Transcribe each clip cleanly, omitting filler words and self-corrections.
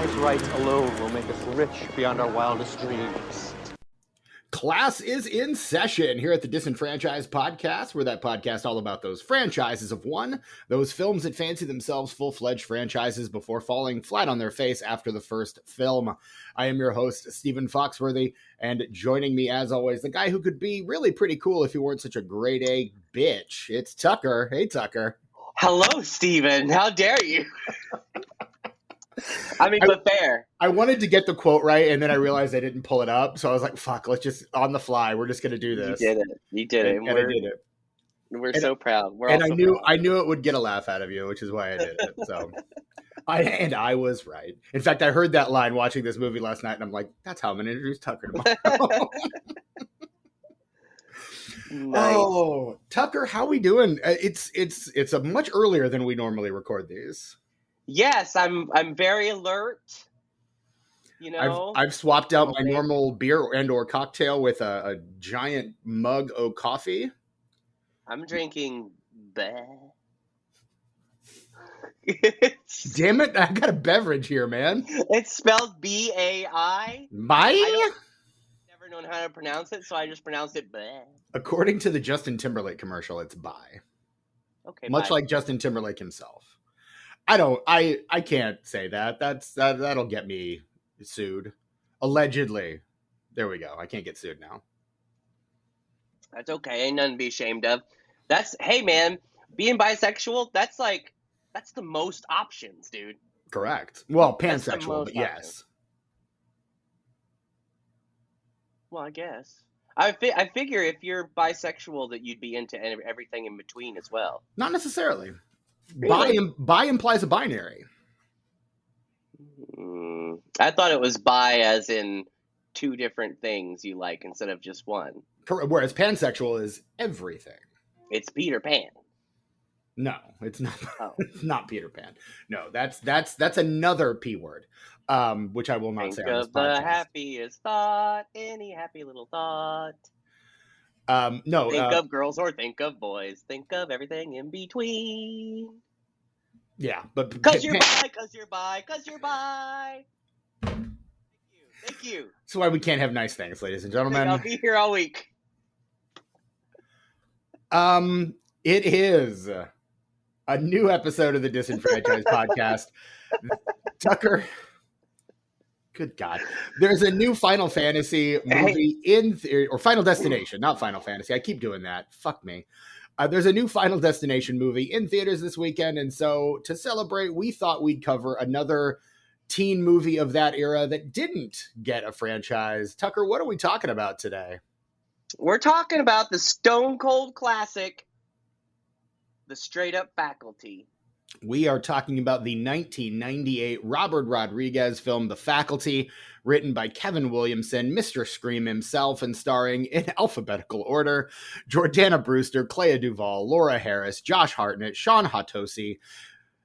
franchise rights alone will make us rich beyond our wildest dreams. Class is in session here at the Disenfranchised Podcast. We're that podcast all about those franchises of one, those films that fancy themselves full-fledged franchises before falling flat on their face after the first film. I am your host, Stephen Foxworthy, and joining me, as always, the guy who could be really pretty cool if he weren't such a grade A bitch. It's Tucker. Hey, Tucker. Hello, Stephen. How dare you? I mean, but fair. I wanted to get the quote right, and then I realized I didn't pull it up. So I was like, fuck, let's just, on the fly, we're just going to do this. You did it. And I did it. We're so proud. I knew it would get a laugh out of you, which is why I did it. So I was right. In fact, I heard that line watching this movie last night, and I'm like, that's how I'm going to introduce Tucker tomorrow. Nice. Oh, Tucker, how we doing? It's a much earlier than we normally record these. Yes, I'm very alert. You know, I've swapped out my normal beer and/or cocktail with a giant mug of coffee. I'm drinking Damn it! I got a beverage here, man. It's spelled B-A-I. Bye. Never known how to pronounce it, so I just pronounced it bleh. According to the Justin Timberlake commercial, it's bye. Okay, much bye. like Justin Timberlake himself. I can't say that. That'll get me sued. Allegedly. There we go. I can't get sued now. That's okay. Ain't nothing to be ashamed of. Hey man, being bisexual, that's the most options, dude. Correct. Well, pansexual, but yes. Options. Well, I guess. I figure if you're bisexual that you'd be into everything in between as well. Not necessarily. Really? Bi implies a binary. I thought it was bi as in two different things you like instead of just one. Correct. Whereas pansexual is everything. It's Peter Pan. No, it's not. Oh. It's not Peter Pan. No, that's another P word, which I will not say on this podcast. Think of the happiest thought, any happy little thought. No. Think of girls or think of boys. Think of everything in between. Yeah, but because you're bi. Thank you. That's why we can't have nice things, ladies and gentlemen. I'll be here all week. It is a new episode of the Disenfranchised Podcast. Tucker. Good God. There's a new Final Fantasy movie or Final Destination, not Final Fantasy. I keep doing that. Fuck me. There's a new Final Destination movie in theaters this weekend. And so to celebrate, we thought we'd cover another teen movie of that era that didn't get a franchise. Tucker, what are we talking about today? We're talking about the stone cold classic, The Straight Up Faculty. We are talking about the 1998 Robert Rodriguez film, The Faculty, written by Kevin Williamson, Mr. Scream himself, and starring, in alphabetical order, Jordana Brewster, Clea Duvall, Laura Harris, Josh Hartnett, Sean Hatosy,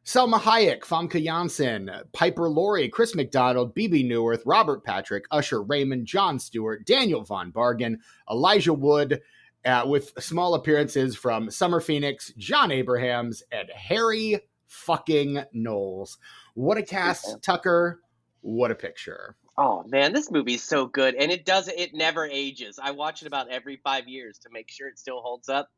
Selma Hayek, Famke Janssen, Piper Laurie, Chris McDonald, Bebe Neuwirth, Robert Patrick, Usher Raymond, Jon Stewart, Daniel Von Bargen, Elijah Wood, with small appearances from Summer Phoenix, John Abrahams, and Harry fucking Knowles. What a cast, Tucker. What a picture. Oh man, this movie's so good, and it never ages. I watch it about every 5 years to make sure it still holds up.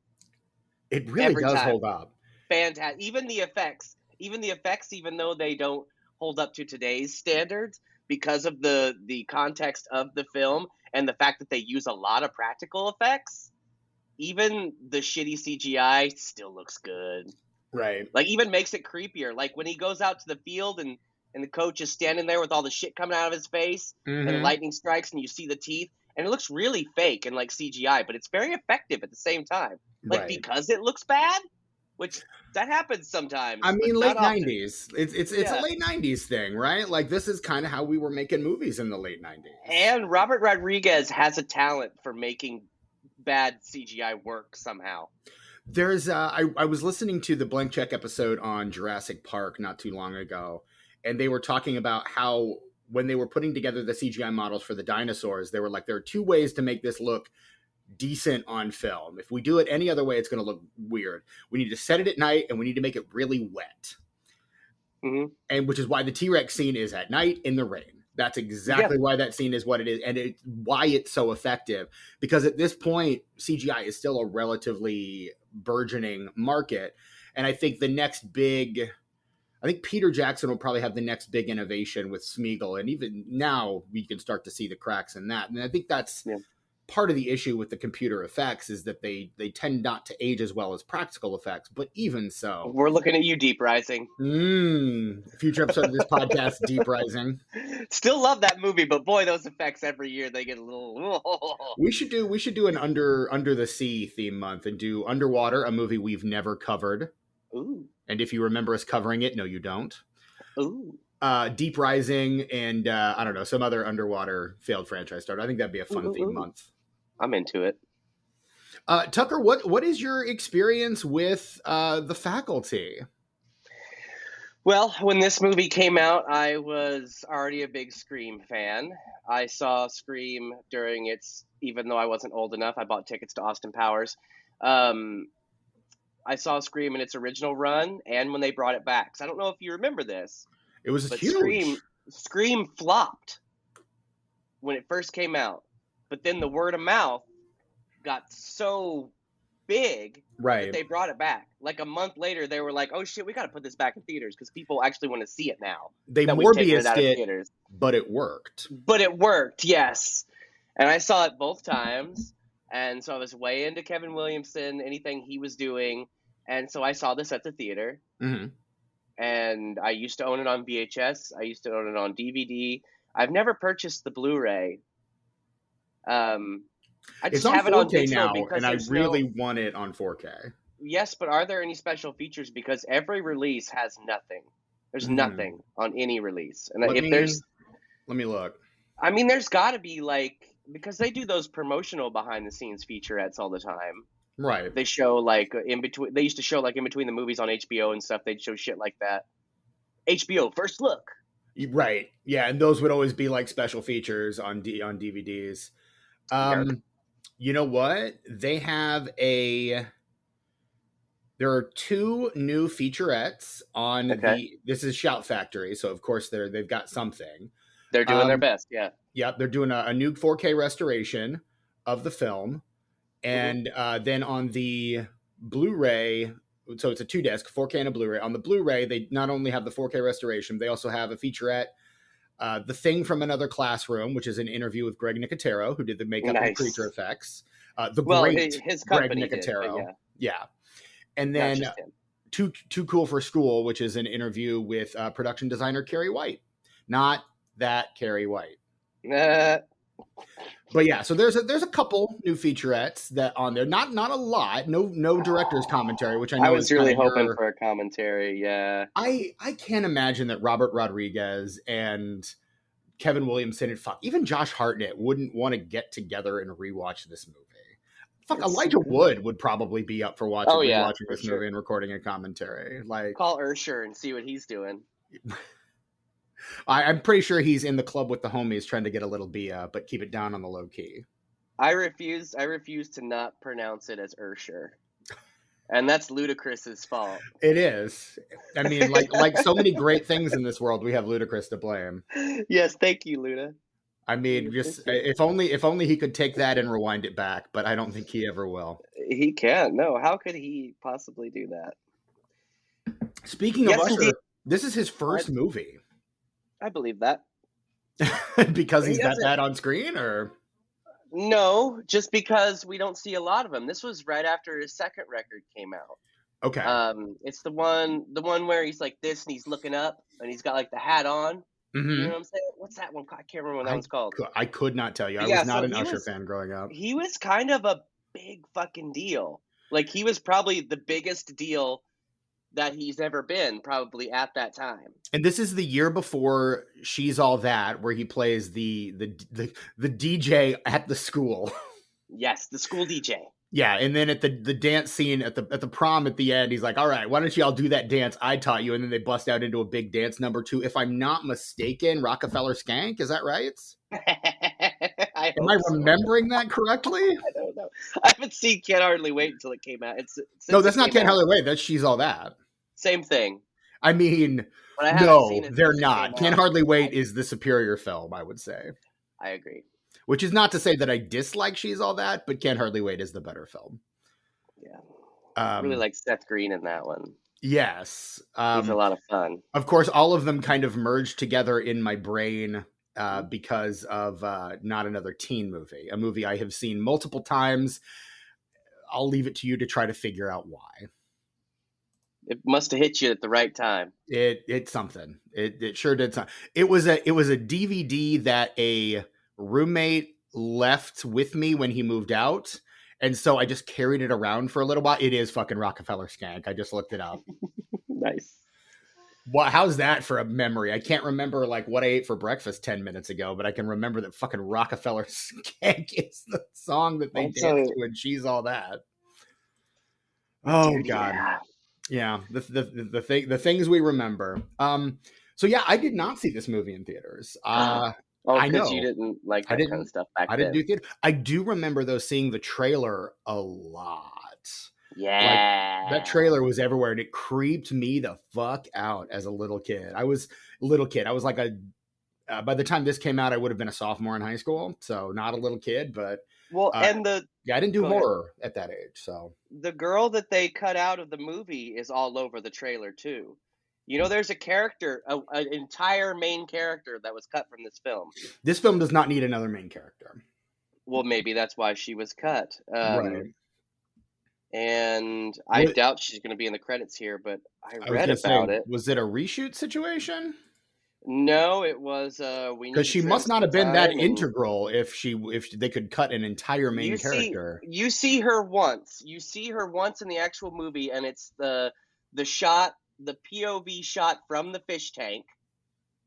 It really does hold up. Fantastic. Even the effects, even though they don't hold up to today's standards because of the context of the film and the fact that they use a lot of practical effects, even the shitty CGI still looks good. Right. Like, even makes it creepier. Like, when he goes out to the field and the coach is standing there with all the shit coming out of his face, and the lightning strikes and you see the teeth, and it looks really fake and like CGI, but it's very effective at the same time. Like, because it looks bad, which that happens sometimes. I mean, late often. 90s. It's a late 90s thing, right? Like, this is kind of how we were making movies in the late 90s. And Robert Rodriguez has a talent for making bad CGI work somehow. There's I was listening to the Blank Check episode on Jurassic Park not too long ago, and they were talking about how when they were putting together the CGI models for the dinosaurs, they were like, there are two ways to make this look decent on film. If we do it any other way, it's going to look weird. We need to set it at night, and we need to make it really wet. and which is why the T-Rex scene is at night in the rain. That's exactly why that scene is what it is, and why it's so effective. Because at this point, CGI is still a relatively burgeoning market, and I think Peter Jackson will probably have the next big innovation with Smeagol, and even now we can start to see the cracks in that. And I think that's part of the issue with the computer effects is that they tend not to age as well as practical effects. But even so, we're looking at you, Deep Rising. Future episode of this podcast, Deep Rising. Still love that movie, but boy, those effects every year they get a little. We should do an under the sea theme month and do Underwater, a movie we've never covered. Ooh. And if you remember us covering it, no, you don't. Ooh. Deep Rising and I don't know, some other underwater failed franchise start. I think that'd be a fun theme month. I'm into it. Tucker, what is your experience with The Faculty? Well, when this movie came out, I was already a big Scream fan. I saw Scream during its, even though I wasn't old enough, I bought tickets to Austin Powers. I saw Scream in its original run and when they brought it back. So I don't know if you remember this. It was huge. Scream flopped when it first came out. But then the word of mouth got so big that they brought it back. Like a month later, they were like, oh shit, we got to put this back in theaters because people actually want to see it now. They Morbius'd it, but it worked. Yes. And I saw it both times. And so I was way into Kevin Williamson, anything he was doing. And so I saw this at the theater. Mm-hmm. And I used to own it on VHS. I used to own it on DVD. I've never purchased the Blu-ray. I just have it on 4K now, and I really want it on 4K. Yes, but are there any special features? Because every release has nothing. There's nothing on any release. And let me look. I mean, there's got to be because they do those promotional behind-the-scenes featurettes all the time. Right. They show in between. They used to show in between the movies on HBO and stuff. They'd show shit like that. HBO First Look. Right. Yeah, and those would always be special features on DVDs. You know what? They have there are 2 new featurettes on this is Shout Factory, so of course they've got something. They're doing their best, yeah. Yeah, they're doing a new 4K restoration of the film. And then on the Blu-ray, so it's a 2-disc, 4K and a Blu-ray. On the Blu-ray, they not only have the 4K restoration, they also have a featurette, The Thing from Another Classroom, which is an interview with Greg Nicotero, who did the makeup and creature effects. His company Greg Nicotero. Did, yeah. And then Too Cool for School, which is an interview with production designer Carrie White. Not that Carrie White. But yeah, so there's a couple new featurettes that on there. Not a lot. No director's commentary, which I know. I was really hoping for a commentary. Yeah. I can't imagine that Robert Rodriguez and Kevin Williamson and even Josh Hartnett wouldn't want to get together and rewatch this movie. Elijah Wood would probably be up for rewatching this movie and recording a commentary. Call Ursher and see what he's doing. I'm pretty sure he's in the club with the homies trying to get a little Bia, but keep it down on the low key. I refuse to not pronounce it as Ursher. And that's Ludacris's fault. It is. I mean, like so many great things in this world, we have Ludacris to blame. Yes, thank you, Luda. I mean, just if only he could take that and rewind it back, but I don't think he ever will. He can't. No, how could he possibly do that? Speaking of Usher, this is his first movie. I believe that. Because he's that bad on screen, or? No, just because we don't see a lot of him. This was right after his second record came out. Okay. It's the one where he's like this and he's looking up and he's got the hat on. Mm-hmm. You know what I'm saying? What's that one? I can't remember what that one's called. I could not tell you. I was not an Usher fan growing up. He was kind of a big fucking deal. He was probably the biggest deal that he's ever been, probably at that time. And this is the year before She's All That, where he plays the DJ at the school. Yes, the school DJ. Yeah, and then at the dance scene at the prom at the end, he's like, all right, why don't you all do that dance I taught you? And then they bust out into a big dance number 2. If I'm not mistaken, Rockefeller Skank, is that right? Am I remembering that correctly? I don't know. I haven't seen Can't Hardly Wait until it came out. No, that's not Can't Hardly Wait. That's She's All That. Same thing. I mean, but I haven't seen No, it they're since it not. came Can't out. Hardly Wait is the superior film, I would say. I agree. Which is not to say that I dislike She's All That, but Can't Hardly Wait is the better film. Yeah. I really Um, like Seth Green in that one. yes. He's a lot of fun. Of course, all of them kind of merged together in my brain because of Not Another Teen Movie, a movie I have seen multiple times. I'll leave it to you to try to figure out why. It must have hit you at the right time. It's something. It sure did something. It was a DVD that a roommate left with me when he moved out. And so I just carried it around for a little while. It is fucking Rockefeller Skank. I just looked it up. Nice. Well, how's that for a memory? I can't remember like what I ate for breakfast 10 minutes ago, but I can remember that fucking Rockefeller Skank is the song that they dance to and She's All That. Oh, dude, God. Yeah. The things we remember. So yeah, I did not see this movie in theaters. I know you didn't like that kind of stuff back then. I didn't do theater. I do remember though seeing the trailer a lot. Yeah. Like, that trailer was everywhere, and it creeped me the fuck out as a little kid. I was like by the time this came out, I would have been a sophomore in high school, so not a little kid, but I didn't do horror at that age. So the girl that they cut out of the movie is all over the trailer too. You know, there's a character, an entire main character that was cut from this film. This film does not need another main character. Well, maybe that's why she was cut. Right. And I doubt she's going to be in the credits here, but I read about it. Was it a reshoot situation? No, it was. Because she must not have been that integral if they could cut an entire main character. You see her once. You see her once in the actual movie, and it's the shot, the POV shot from the fish tank,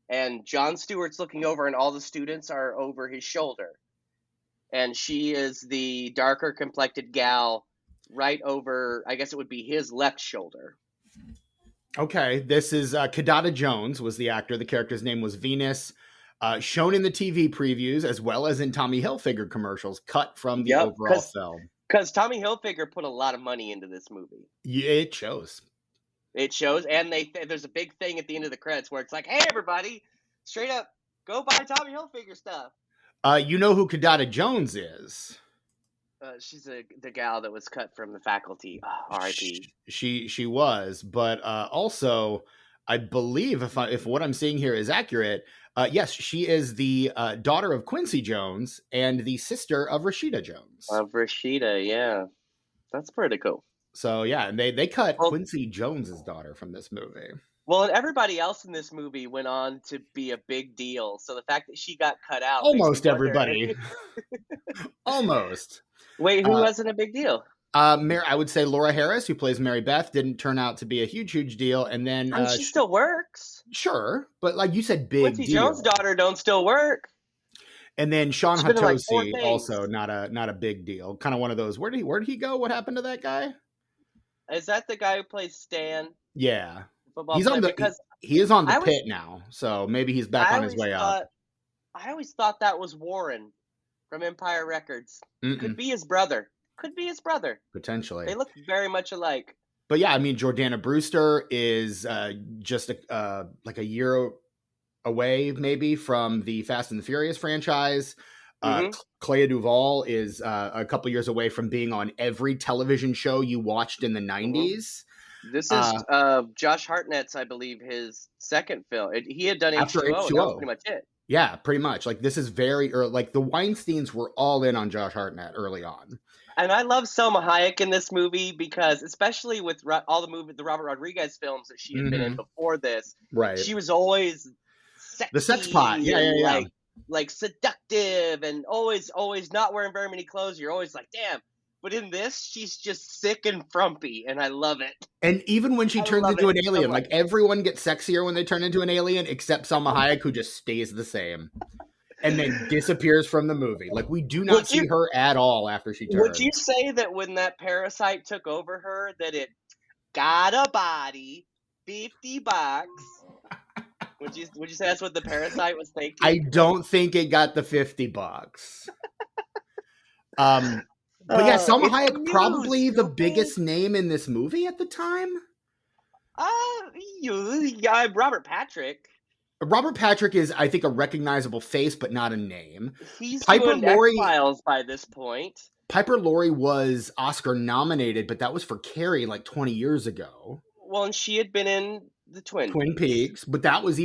and Jon Stewart's looking over, and all the students are over his shoulder, and she is the darker complected gal. Right over, I guess it would be his left shoulder. Okay, this is Kadada Jones was the actor. The character's name was Venus, shown in the TV previews as well as in Tommy Hilfiger commercials, cut from the overall film. Because Tommy Hilfiger put a lot of money into this movie. Yeah, it shows. It shows, and there's a big thing at the end of the credits where it's like, "Hey, everybody, straight up, go buy Tommy Hilfiger stuff." You know who Kadada Jones is? She's the gal that was cut from the faculty. R.I.P. She was, but also I believe if what I'm seeing here is accurate, yes, she is the daughter of Quincy Jones and the sister of Rashida Jones. Of Rashida, yeah, that's pretty cool. So yeah, and they cut Quincy Jones's daughter from this movie. Well, and everybody else in this movie went on to be a big deal. So the fact that she got cut out, almost everybody, almost. Wait, who wasn't a big deal? I would say Laura Harris, who plays Mary Beth, didn't turn out to be a huge deal. And then she still works. Sure, but like you said, big Quincy deal. Jones' daughter don't still work. And then Sean Hatosi, also not a big deal. Kind of one of those. Where did he go? What happened to that guy? Is that the guy who plays Stan? Yeah, he's on he is on the pit now, so maybe he's back on his way up. I always thought that was Warren from Empire Records. Could be his brother. Potentially. They look very much alike. But yeah, I mean, Jordana Brewster is just like a year away, maybe, from the Fast and the Furious franchise. Clea Duvall is a couple years away from being on every television show you watched in the 90s. This is Josh Hartnett's, I believe, his second film. He had done After H2O, and that was pretty much it. Yeah, pretty much. Like, this is very early. Like, the Weinsteins were all in on Josh Hartnett early on. And I love Selma Hayek in this movie because, especially with all the Robert Rodriguez films that she had been in before this, right? She was always sexy, the sex pot, yeah. Like seductive, and always not wearing very many clothes. You're always like, damn. But in this, she's just sick and frumpy, and I love it. And even when she turns into an alien, like everyone gets sexier when they turn into an alien, except Salma Hayek, who just stays the same. And then disappears from the movie. Like, we do not see her at all after she turns. Would you say that when that parasite took over her, that it got a body, $50? Would you say that's what the parasite was thinking? I don't think it got the $50. But yeah, Salma Hayek, probably the biggest name in this movie at the time. Robert Patrick. Robert Patrick is, I think, a recognizable face, but not a name. He's Piper doing Laurie. X-Files by this point. Piper Laurie was Oscar nominated, but that was for Carrie like 20 years ago. Well, and she had been in the Twin Peaks, but that was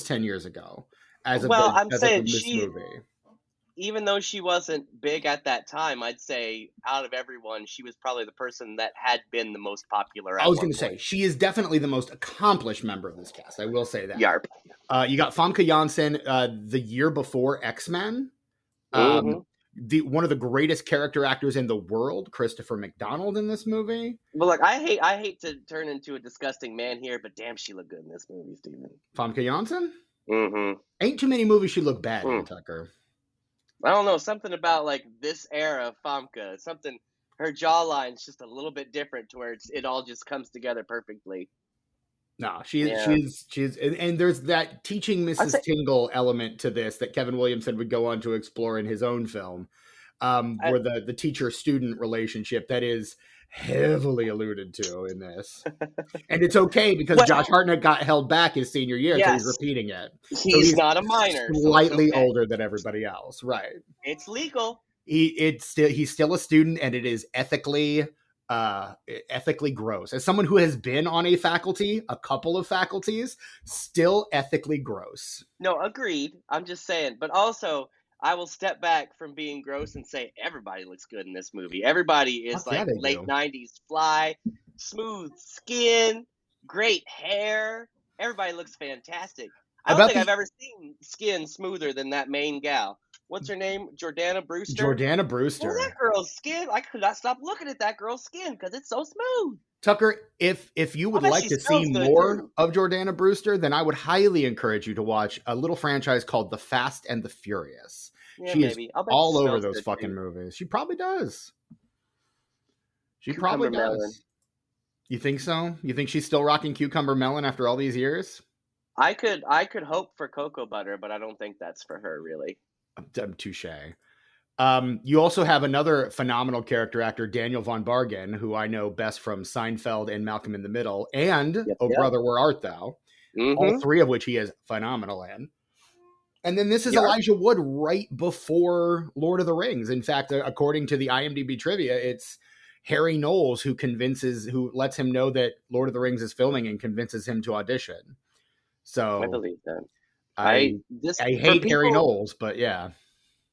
10 years ago. I'm saying this movie. Even though she wasn't big at that time, I'd say out of everyone, she was probably the person that had been the most popular. I was going to say, she is definitely the most accomplished member of this cast. I will say that. Yarp. You got Famke Janssen the year before X-Men. One of the greatest character actors in the world, Christopher McDonald, in this movie. Well, look, I hate to turn into a disgusting man here, but damn, she looked good in this movie, Steven. Famke Janssen? Mm-hmm. Ain't too many movies she looked bad in, Tucker. I don't know, something about like this era of Famke, her jawline's just a little bit different to where it all just comes together perfectly. No, she's and there's that teaching Mrs. Tingle element to this that Kevin Williamson would go on to explore in his own film, where the teacher-student relationship that is heavily alluded to in this. And it's okay because Josh Hartnett got held back his senior year, so he's repeating it. He's not a minor. Slightly older than everybody else, right? It's legal. He's still a student, and it is ethically gross. As someone who has been on a couple of faculties, still ethically gross. No, agreed. I'm just saying. But also, I will step back from being gross and say everybody looks good in this movie. Everybody is late 90s fly, smooth skin, great hair. Everybody looks fantastic. I don't think I've ever seen skin smoother than that main gal. What's her name? Jordana Brewster? Jordana Brewster. Well, that girl's skin, I could not stop looking at that girl's skin because it's so smooth. Tucker, if you would like to see more of Jordana Brewster, then I would highly encourage you to watch a little franchise called The Fast and the Furious. Yeah, she maybe. is all over those fucking movies. She probably does. Probably does. Melon. You think so? You think she's still rocking cucumber melon after all these years? I could hope for cocoa butter, but I don't think that's for her, really. Touche. You also have another phenomenal character actor, Daniel Von Bargen, who I know best from Seinfeld and Malcolm in the Middle, and Brother, Where Art Thou? All three of which he is phenomenal in. And then this is Elijah Wood right before Lord of the Rings. In fact, according to the IMDb trivia, it's Harry Knowles who lets him know that Lord of the Rings is filming and convinces him to audition. So I believe that. I hate Harry Knowles, but yeah.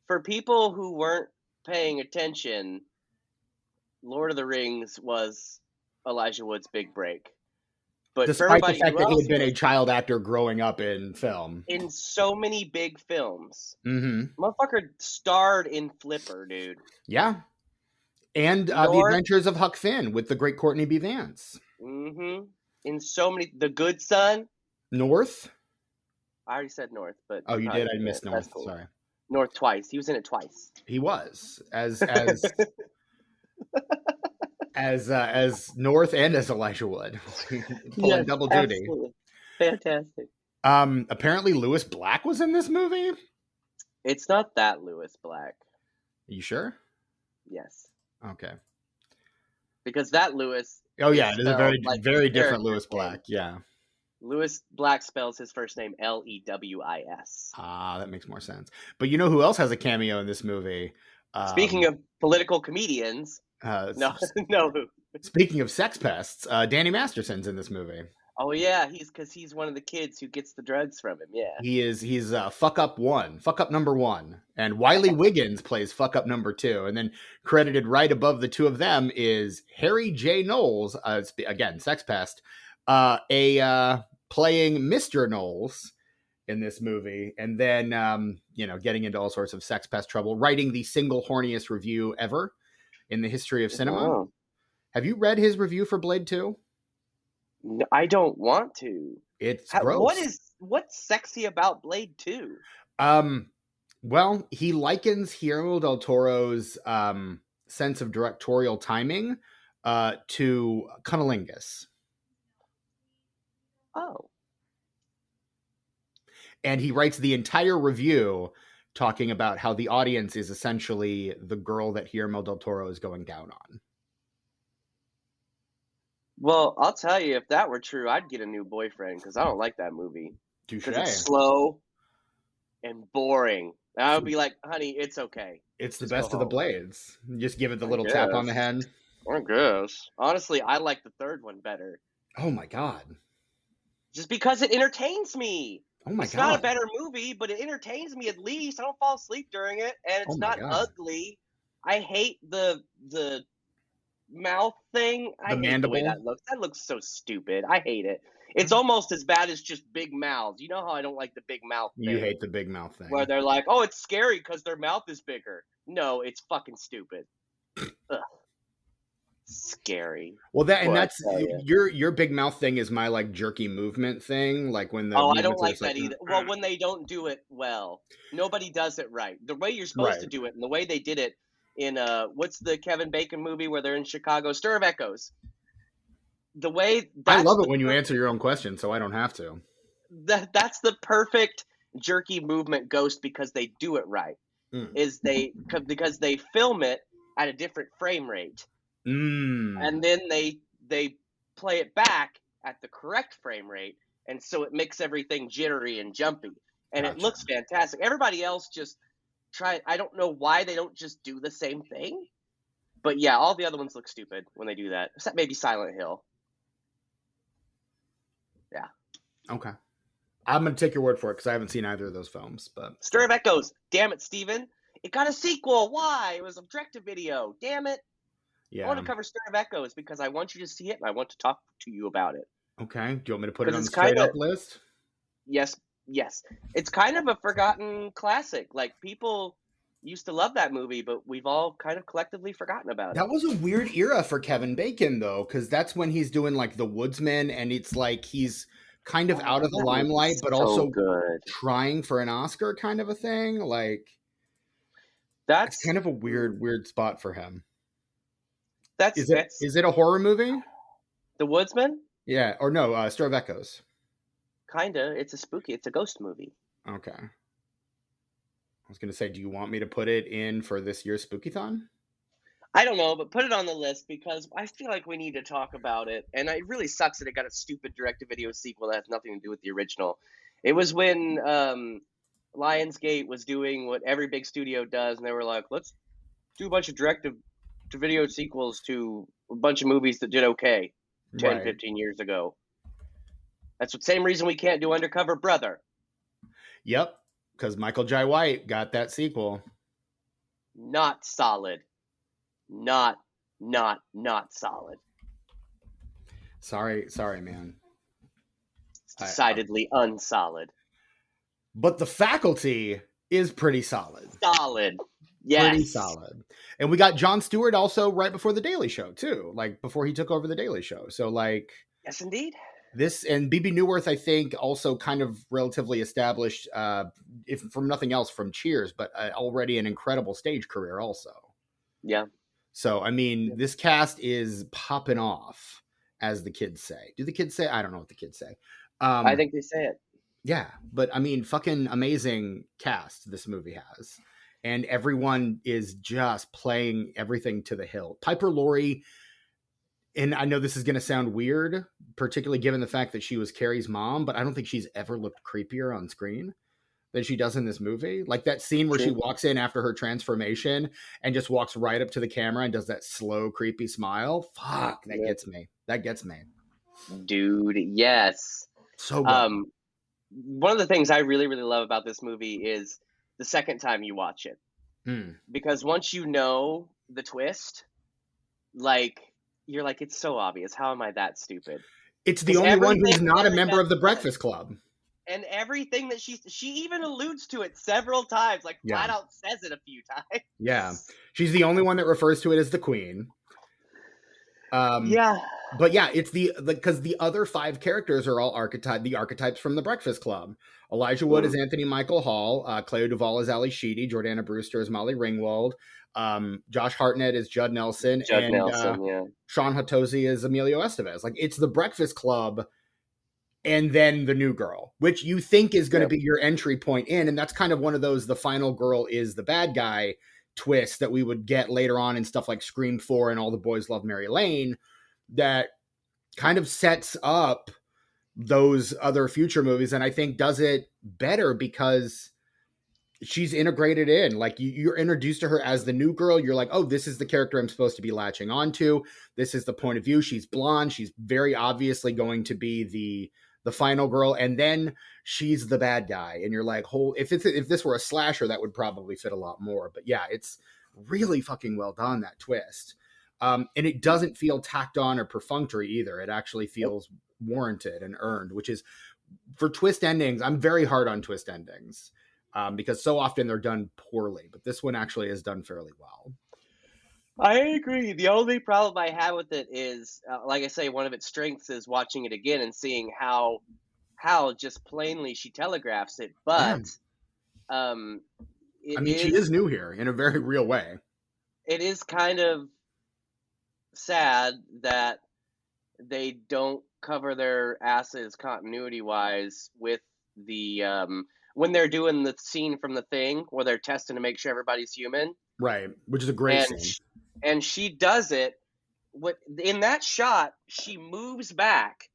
For people who weren't paying attention, Lord of the Rings was Elijah Wood's big break. But despite the fact that he had been a child actor growing up in film. In so many big films. Mm-hmm. Motherfucker starred in Flipper, dude. Yeah. And The Adventures of Huck Finn with the great Courtney B. Vance. Mm-hmm. In so many... The Good Son. North? I already said North, but... Oh, you did? I missed North. Cool. Sorry. North twice. He was in it twice. He was. As North and as Elijah Wood. Pulling double duty. Absolutely. Fantastic. Apparently Lewis Black was in this movie? It's not that Lewis Black. Are you sure? Yes. Okay. Because that Lewis... Oh, yeah. It is a very different Lewis Black. Yeah. Lewis Black spells his first name Lewis. Ah, that makes more sense. But you know who else has a cameo in this movie? Speaking of political comedians... No. Speaking of sex pests, Danny Masterson's in this movie. Oh yeah, he's one of the kids who gets the drugs from him. Yeah, he's fuck up number one, and Wiley Wiggins plays fuck up number two, and then credited right above the two of them is Harry J. Knowles, again sex pest, playing Mr. Knowles in this movie, and then getting into all sorts of sex pest trouble, writing the single horniest review ever in the history of cinema. Oh. Have you read his review for Blade 2? No, I don't want to. It's gross. What's sexy about Blade 2? Well, he likens Guillermo del Toro's sense of directorial timing to cunnilingus. Oh. And he writes the entire review talking about how the audience is essentially the girl that Guillermo del Toro is going down on. Well, I'll tell you, if that were true, I'd get a new boyfriend because I don't like that movie. Touche. Because it's slow and boring. And I would be like, honey, it's okay. It's the Just go best of the home. Blades. Just give it the I little tap on the guess. head. I guess. Honestly, I like the third one better. Oh my god. Just because it entertains me. Oh my It's god. not a better movie, but it entertains me at least. I don't fall asleep during it, and Oh it's my not god. ugly. I hate the mouth thing. I hate the way mandible? that looks. That looks so stupid. I hate it. It's almost as bad as just big mouths. You know how I don't like the big mouth thing? You hate the big mouth thing. Where they're like, oh, it's scary because their mouth is bigger. No, it's fucking stupid. Ugh. Scary. Well, Boy, I that's tell ya. your big mouth thing is my like jerky movement thing, like when the Oh, I don't movements are like just that either. Well, when they don't do it well, nobody does it right. The way you're supposed to Right. do it, and the way they did it in what's the Kevin Bacon movie where they're in Chicago? Stir of Echoes. The way I that's love the it when you answer your own question, so I don't have to. that's the perfect jerky movement ghost because they do it right. Mm. Is because they film it at a different frame rate, and then they play it back at the correct frame rate, and so it makes everything jittery and jumpy, and it Gotcha. looks fantastic. Everybody else just try. I don't know why they don't just do the same thing, but yeah, all the other ones look stupid when they do that. Except maybe Silent Hill. Yeah. Okay. I'm going to take your word for it because I haven't seen either of those films. But Stir of Echoes. Damn it, Steven. It got a sequel. Why? It was a direct-to-video. Damn it. yeah. I want to cover Stir of Echoes because I want you to see it and I want to talk to you about it. Okay. Do you want me to put it on the it's straight kinda- up list? Yes. It's kind of a forgotten classic. Like, people used to love that movie, but we've all kind of collectively forgotten about it. That was a weird era for Kevin Bacon, though, because that's when he's doing like The Woodsman, and it's like he's kind of out of the That limelight, movie's but so also good. trying for an Oscar kind of a thing. Like, That's it's kind of a weird spot for him. that's Is it a horror movie? The Woodsman? Yeah, or no, Stir of Echoes. Kinda. It's a ghost movie. Okay. I was going to say, do you want me to put it in for this year's Spookython? I don't know, but put it on the list because I feel like we need to talk about it. And it really sucks that it got a stupid direct-to-video sequel that has nothing to do with the original. It was when Lionsgate was doing what every big studio does, and they were like, let's do a bunch of direct-to-video sequels to a bunch of movies that did okay 10, 15 years ago. That's the same reason we can't do Undercover Brother. Yep, because Michael Jai White got that sequel. Not solid. Not solid. Sorry, man. It's decidedly unsolid. But The Faculty is pretty solid. Solid. Yes. Pretty solid. And we got Jon Stewart also right before The Daily Show, too. Like, before he took over The Daily Show. So, like... Yes, indeed. This, and BB Newirth, I think, also kind of relatively established, if from nothing else, from Cheers, but already an incredible stage career also. Yeah. So, I mean, this cast is popping off, as the kids say. Do the kids say? I don't know what the kids say. I think they say it. Yeah, but I mean, fucking amazing cast this movie has. And everyone is just playing everything to the hill. Piper Laurie, and I know this is going to sound weird, particularly given the fact that she was Carrie's mom, but I don't think she's ever looked creepier on screen than she does in this movie. Like that scene where she walks in after her transformation and just walks right up to the camera and does that slow, creepy smile. Fuck, that gets me. That gets me. Dude, yes. So good. One of the things I really, really love about this movie is the second time you watch it. Because once you know the twist, like, you're like, it's so obvious. How am I that stupid? It's the only one who's not a member of the Breakfast Club. And everything that she even alludes to it several times, like flat out says it a few times. Yeah. She's the only one that refers to it as the Queen. Yeah. But yeah, it's because the other five characters are all the archetypes from the Breakfast Club. Elijah Wood is Anthony Michael Hall. Cleo Duvall is Ali Sheedy. Jordana Brewster is Molly Ringwald. Josh Hartnett is Judd Nelson. Sean Hatosy is Emilio Estevez. Like, it's the Breakfast Club and then the new girl, which you think is going to be your entry point in. And that's kind of one of those, the final girl is the bad guy twist that we would get later on in stuff like Scream 4 and All the Boys Love Mary Lane, that kind of sets up those other future movies, and I think does it better because she's integrated in. Like you're introduced to her as the new girl. You're like, oh, this is the character I'm supposed to be latching onto. This is the point of view. She's blonde. She's very obviously going to be the final girl, and then she's the bad guy. And you're like, if this were a slasher, that would probably fit a lot more. But yeah, it's really fucking well done, that twist. And it doesn't feel tacked on or perfunctory either. It actually feels warranted and earned, which is, for twist endings, I'm very hard on twist endings. Because so often they're done poorly, but this one actually is done fairly well. I agree. The only problem I have with it is, like I say, one of its strengths is watching it again and seeing how just plainly she telegraphs it. But she is new here in a very real way. It is kind of sad that they don't cover their asses continuity-wise with the when they're doing the scene from The Thing where they're testing to make sure everybody's human. Right, which is a great scene. And she does it. In that shot, she moves back,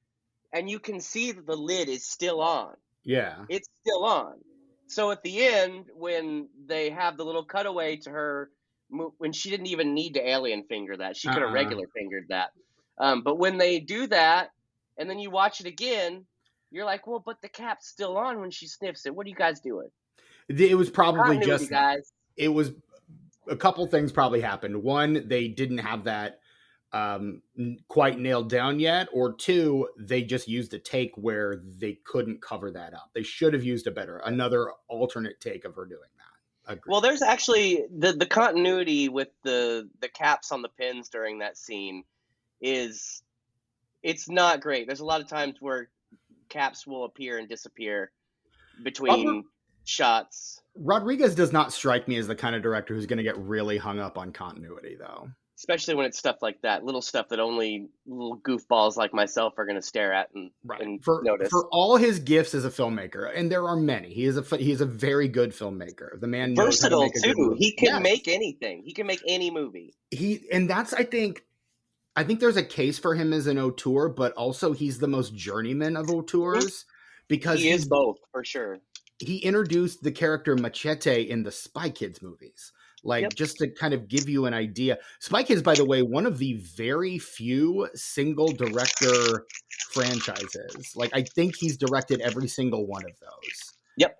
and you can see that the lid is still on. Yeah. It's still on. So at the end, when they have the little cutaway to her, when she didn't even need to alien finger that. She could have regular fingered that. But when they do that, and then you watch it again, you're like, well, but the cap's still on when she sniffs it. What are you guys doing? It was probably just, guys. It was a couple things probably happened. One, they didn't have that quite nailed down yet. Or two, they just used a take where they couldn't cover that up. They should have used another alternate take of her doing that. Agreed. Well, there's actually the continuity with the caps on the pins during that scene it's not great. There's a lot of times where caps will appear and disappear between shots. Rodriguez does not strike me as the kind of director who's going to get really hung up on continuity, though. Especially when it's stuff like that, little stuff that only little goofballs like myself are going to stare at and notice. For all his gifts as a filmmaker, and there are many, he is a very good filmmaker. The man knows versatile how to make a good too. movie. He can make anything. He can make any movie. I think there's a case for him as an auteur, but also he's the most journeyman of auteurs because he is both for sure. He introduced the character Machete in the Spy Kids movies. Just to kind of give you an idea. Spy Kids, by the way, one of the very few single director franchises. I think he's directed every single one of those. Yep.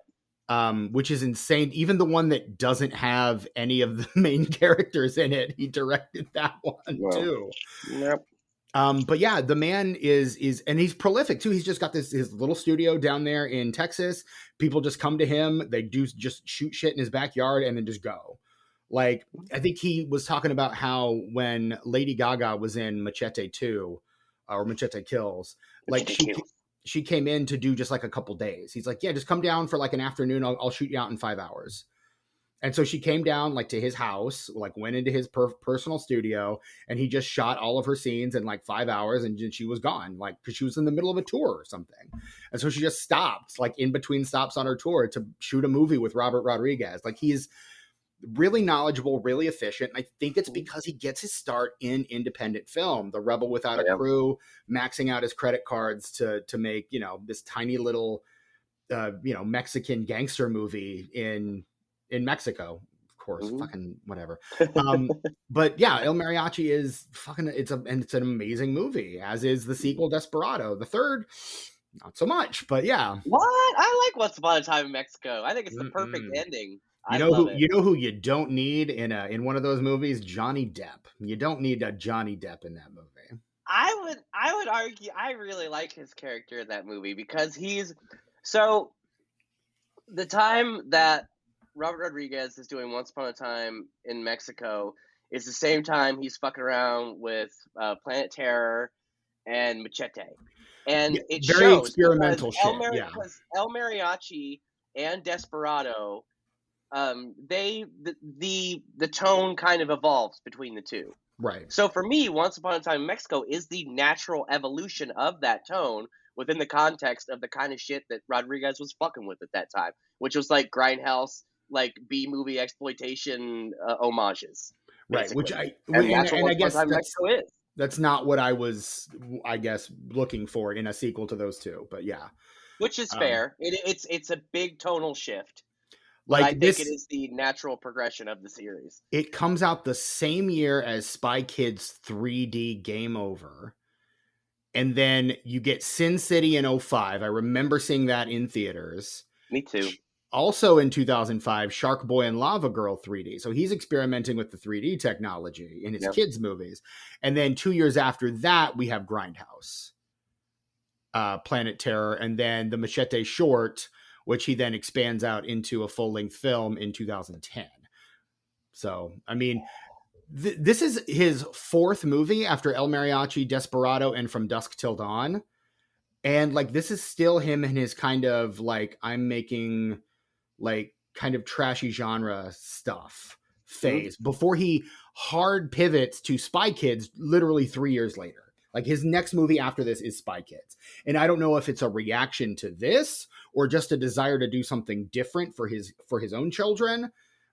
Which is insane. Even the one that doesn't have any of the main characters in it, he directed that one too. Yep. But yeah, the man is, and he's prolific too. He's just got his little studio down there in Texas. People just come to him. They do just shoot shit in his backyard and then just go. I think he was talking about how when Lady Gaga was in Machete 2 or Machete Kills, she came in to do just a couple days. He's like, yeah, just come down for an afternoon. I'll shoot you out in 5 hours. And so she came down to his house, went into his personal studio, and he just shot all of her scenes in 5 hours, and she was gone, because she was in the middle of a tour or something. And so she just stopped, in between stops on her tour to shoot a movie with Robert Rodriguez. He's really knowledgeable, really efficient. And I think it's because he gets his start in independent film, The Rebel Without a Crew, maxing out his credit cards to make, this tiny little, Mexican gangster movie in Mexico, of course, fucking whatever. But yeah, El Mariachi is it's an amazing movie, as is the sequel Desperado. The third, not so much, but yeah. What? I like Once Upon a Time in Mexico. I think it's the perfect ending. You know who you don't need in one of those movies? Johnny Depp. You don't need a Johnny Depp in that movie. I would argue I really like his character in that movie because so the time that Robert Rodriguez is doing Once Upon a Time in Mexico is the same time he's fucking around with Planet Terror and Machete. And it very shows experimental shit. Because El Mariachi and Desperado, the tone kind of evolves between the two. Right. So for me, Once Upon a Time in Mexico is the natural evolution of that tone within the context of the kind of shit that Rodriguez was fucking with at that time, which was Grindhouse, B-movie exploitation homages. Right, which that's what Once Upon a Time in Mexico is. That's not what I was, I guess, looking for in a sequel to those two. But yeah, Which is um, fair. It's a big tonal shift, but I like think it this, is the natural progression of the series. it comes out the same year as Spy Kids 3D Game Over. And then you get Sin City in 05. I remember seeing that in theaters. Me too. Also in 2005, Shark Boy and Lava Girl 3D. So he's experimenting with the 3D technology in his Yep. kids' movies. And then 2 years after that, we have Grindhouse, Planet Terror, and then the Machete short, which he then expands out into a full-length film in 2010. So, I mean, this is his fourth movie after El Mariachi, Desperado, and From Dusk Till Dawn. And like, this is still him in his kind of like, I'm making like kind of trashy genre stuff phase before he hard pivots to Spy Kids literally 3 years later. Like his next movie after this is Spy Kids. And I don't know if it's a reaction to this or just a desire to do something different for his own children.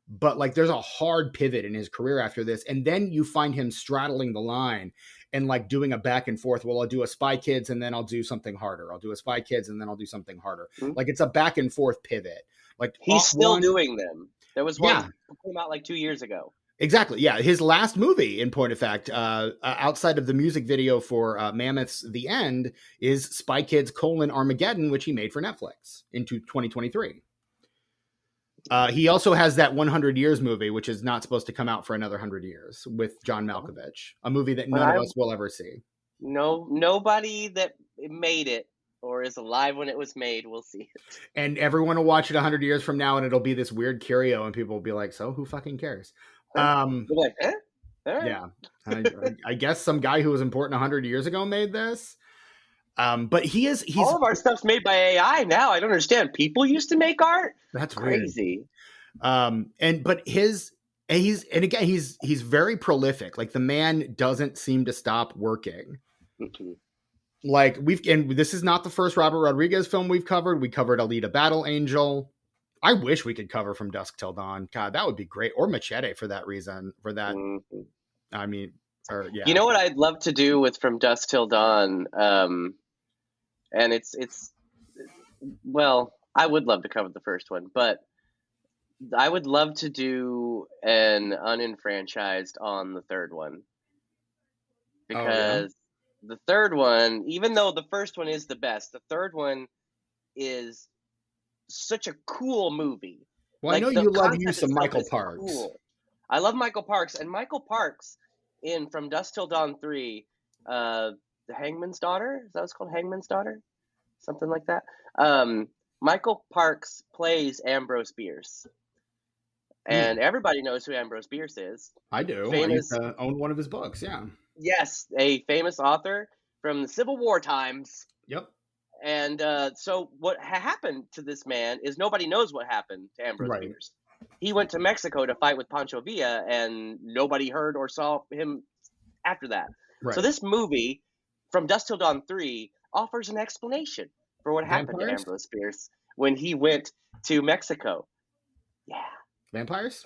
But like there's a hard pivot in his career after this. And then you find him straddling the line and like doing a back and forth. Well, I'll do a Spy Kids and then I'll do something harder. I'll do a Spy Kids and then I'll do something harder. Like it's a back and forth pivot. Like he's still doing them. There was one that came out like 2 years ago. Exactly. Yeah. His last movie, in point of fact, outside of the music video for Mammoth's The End, is Spy Kids: Armageddon, which he made for Netflix into 2023. He also has that 100 Years movie, which is not supposed to come out for another 100 years, with John Malkovich, a movie that none of us will ever see. No, nobody that made it or is alive when it was made will see it. And everyone will watch it 100 years from now, and it'll be this weird curio, and people will be like, so who fucking cares? You're like, eh? Yeah. I guess some guy who was important 100 years ago made this. But he's all of our stuff's made by AI now. I don't understand. People used to make art. That's crazy. Weird. He's very prolific. Like the man doesn't seem to stop working. Mm-hmm. Like this is not the first Robert Rodriguez film we've covered. We covered Alita Battle Angel. I wish we could cover From Dusk Till Dawn. God, that would be great. Or Machete for that reason. For that, I mean, yeah. You know what I'd love to do with From Dusk Till Dawn, and it's well, I would love to cover the first one, but I would love to do an unenfranchised on the third one, because the third one, even though the first one is the best, the third one is such a cool movie. Well, I know you love use of Michael Parks. Cool. I love Michael Parks, and Michael Parks in From Dusk Till Dawn 3, The Hangman's Daughter, is that what it's called? Hangman's Daughter? Something like that. Michael Parks plays Ambrose Bierce. And everybody knows who Ambrose Bierce is. I do. I used to own one of his books, yeah. Yes, a famous author from the Civil War times. Yep. And so what happened to this man is nobody knows what happened to Ambrose Bierce. He went to Mexico to fight with Pancho Villa, and nobody heard or saw him after that. Right. So this movie, From Dusk Till Dawn 3, offers an explanation for what happened to Ambrose Bierce when he went to Mexico. Yeah. Vampires?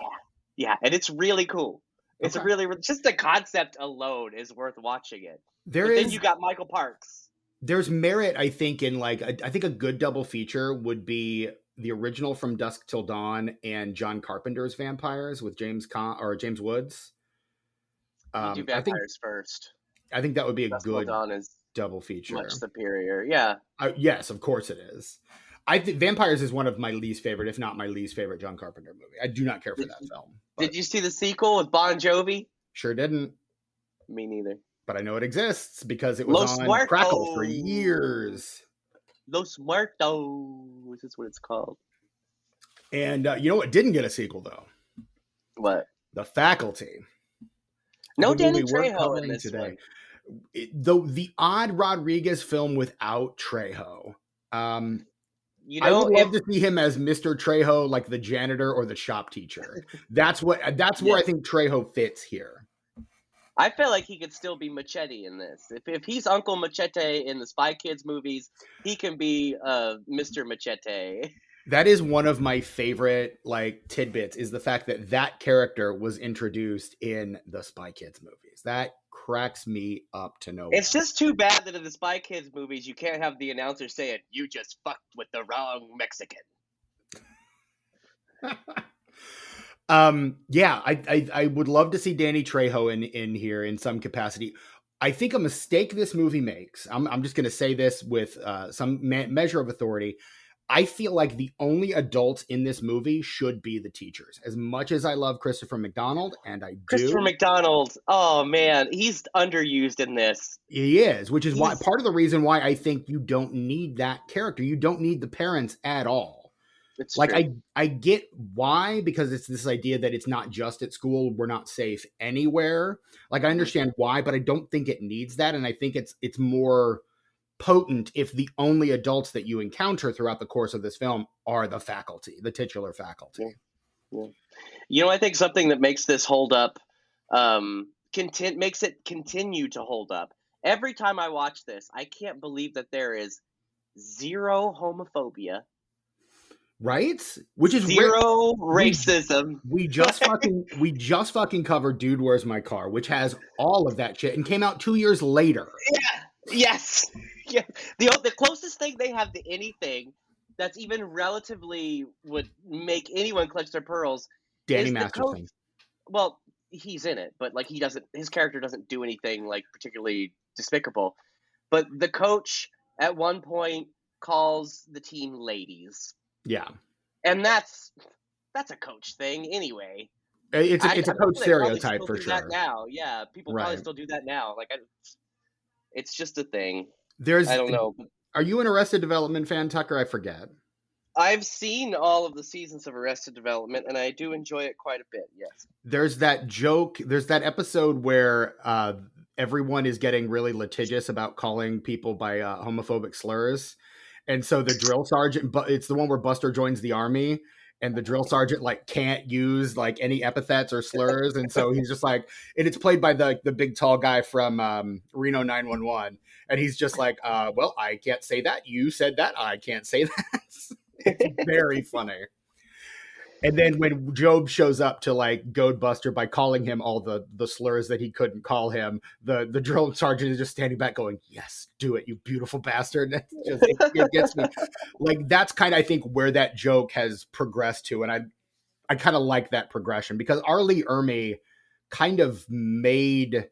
Yeah, and it's really cool. It's really just the concept alone is worth watching it. Then you got Michael Parks. There's merit, I think, in like I think a good double feature would be the original From Dusk Till Dawn and John Carpenter's Vampires with James Woods. Do Vampires first. I think that would be Dusk good Till Dawn is double feature. Much superior, yeah. Yes, of course it is. I think Vampires is one of my least favorite, if not my least favorite, John Carpenter movie. I do not care for that film. Did you see the sequel with Bon Jovi? Sure didn't. Me neither. But I know it exists because it was on Crackle for years. Los Muertos is what it's called. And you know what didn't get a sequel, though? What? The Faculty. No Danny Trejo in this one. The odd Rodriguez film without Trejo. I would love to see him as Mr. Trejo, like the janitor or the shop teacher. That's where I think Trejo fits here. I feel like he could still be Machete in this. If he's Uncle Machete in the Spy Kids movies, he can be Mr. Machete. That is one of my favorite like tidbits, is the fact that character was introduced in the Spy Kids movies. That cracks me up to no It's end. just too bad that in the Spy Kids movies, you can't have the announcer saying, "You just fucked with the wrong Mexican." Yeah, I would love to see Danny Trejo in here in some capacity. I think a mistake this movie makes, I'm just going to say this with some measure of authority. I feel like the only adults in this movie should be the teachers. As much as I love Christopher McDonald, and I Christopher do, McDonald, oh man, he's underused in this. he is, which is why He's part of the reason why I think you don't need that character. You don't need the parents at all. It's Like true. I get why, because it's this idea that it's not just at school, we're not safe anywhere. Like I understand why, but I don't think it needs that, and I think it's more potent if the only adults that you encounter throughout the course of this film are the faculty, the titular faculty. Yeah. You know, I think something that makes this hold up, makes it continue to hold up. Every time I watch this, I can't believe that there is zero homophobia, Right? Which is zero racism. we just fucking covered Dude, Where's My Car, which has all of that shit and came out 2 years later. Yeah. Yes. Yeah. The closest thing they have to anything that's even relatively would make anyone clutch their pearls Danny is the coach. Masterson. Well, he's in it, but like his character doesn't do anything like particularly despicable. But the coach at one point calls the team ladies. Yeah. And that's a coach thing anyway. It's a coach stereotype for sure. sure. That now, yeah, people probably still do that now. Like, it's just a thing. I don't know. Are you an Arrested Development fan, Tucker? I forget. I've seen all of the seasons of Arrested Development, and I do enjoy it quite a bit. Yes. There's that joke. There's that episode where everyone is getting really litigious about calling people by homophobic slurs. And so the drill sergeant, but it's the one where Buster joins the army, and the drill sergeant like can't use like any epithets or slurs, and so he's just like, and it's played by the big tall guy from Reno 911, and he's just like, well, I can't say that. You said that. I can't say that. It's very funny. And then when Job shows up to like goad Buster by calling him all the slurs that he couldn't call him, the drill sergeant is just standing back going, "Yes, do it, you beautiful bastard." And it gets me. Like that's kind of, I think, where that joke has progressed to. And I kind of like that progression because R. Lee Ermey kind of made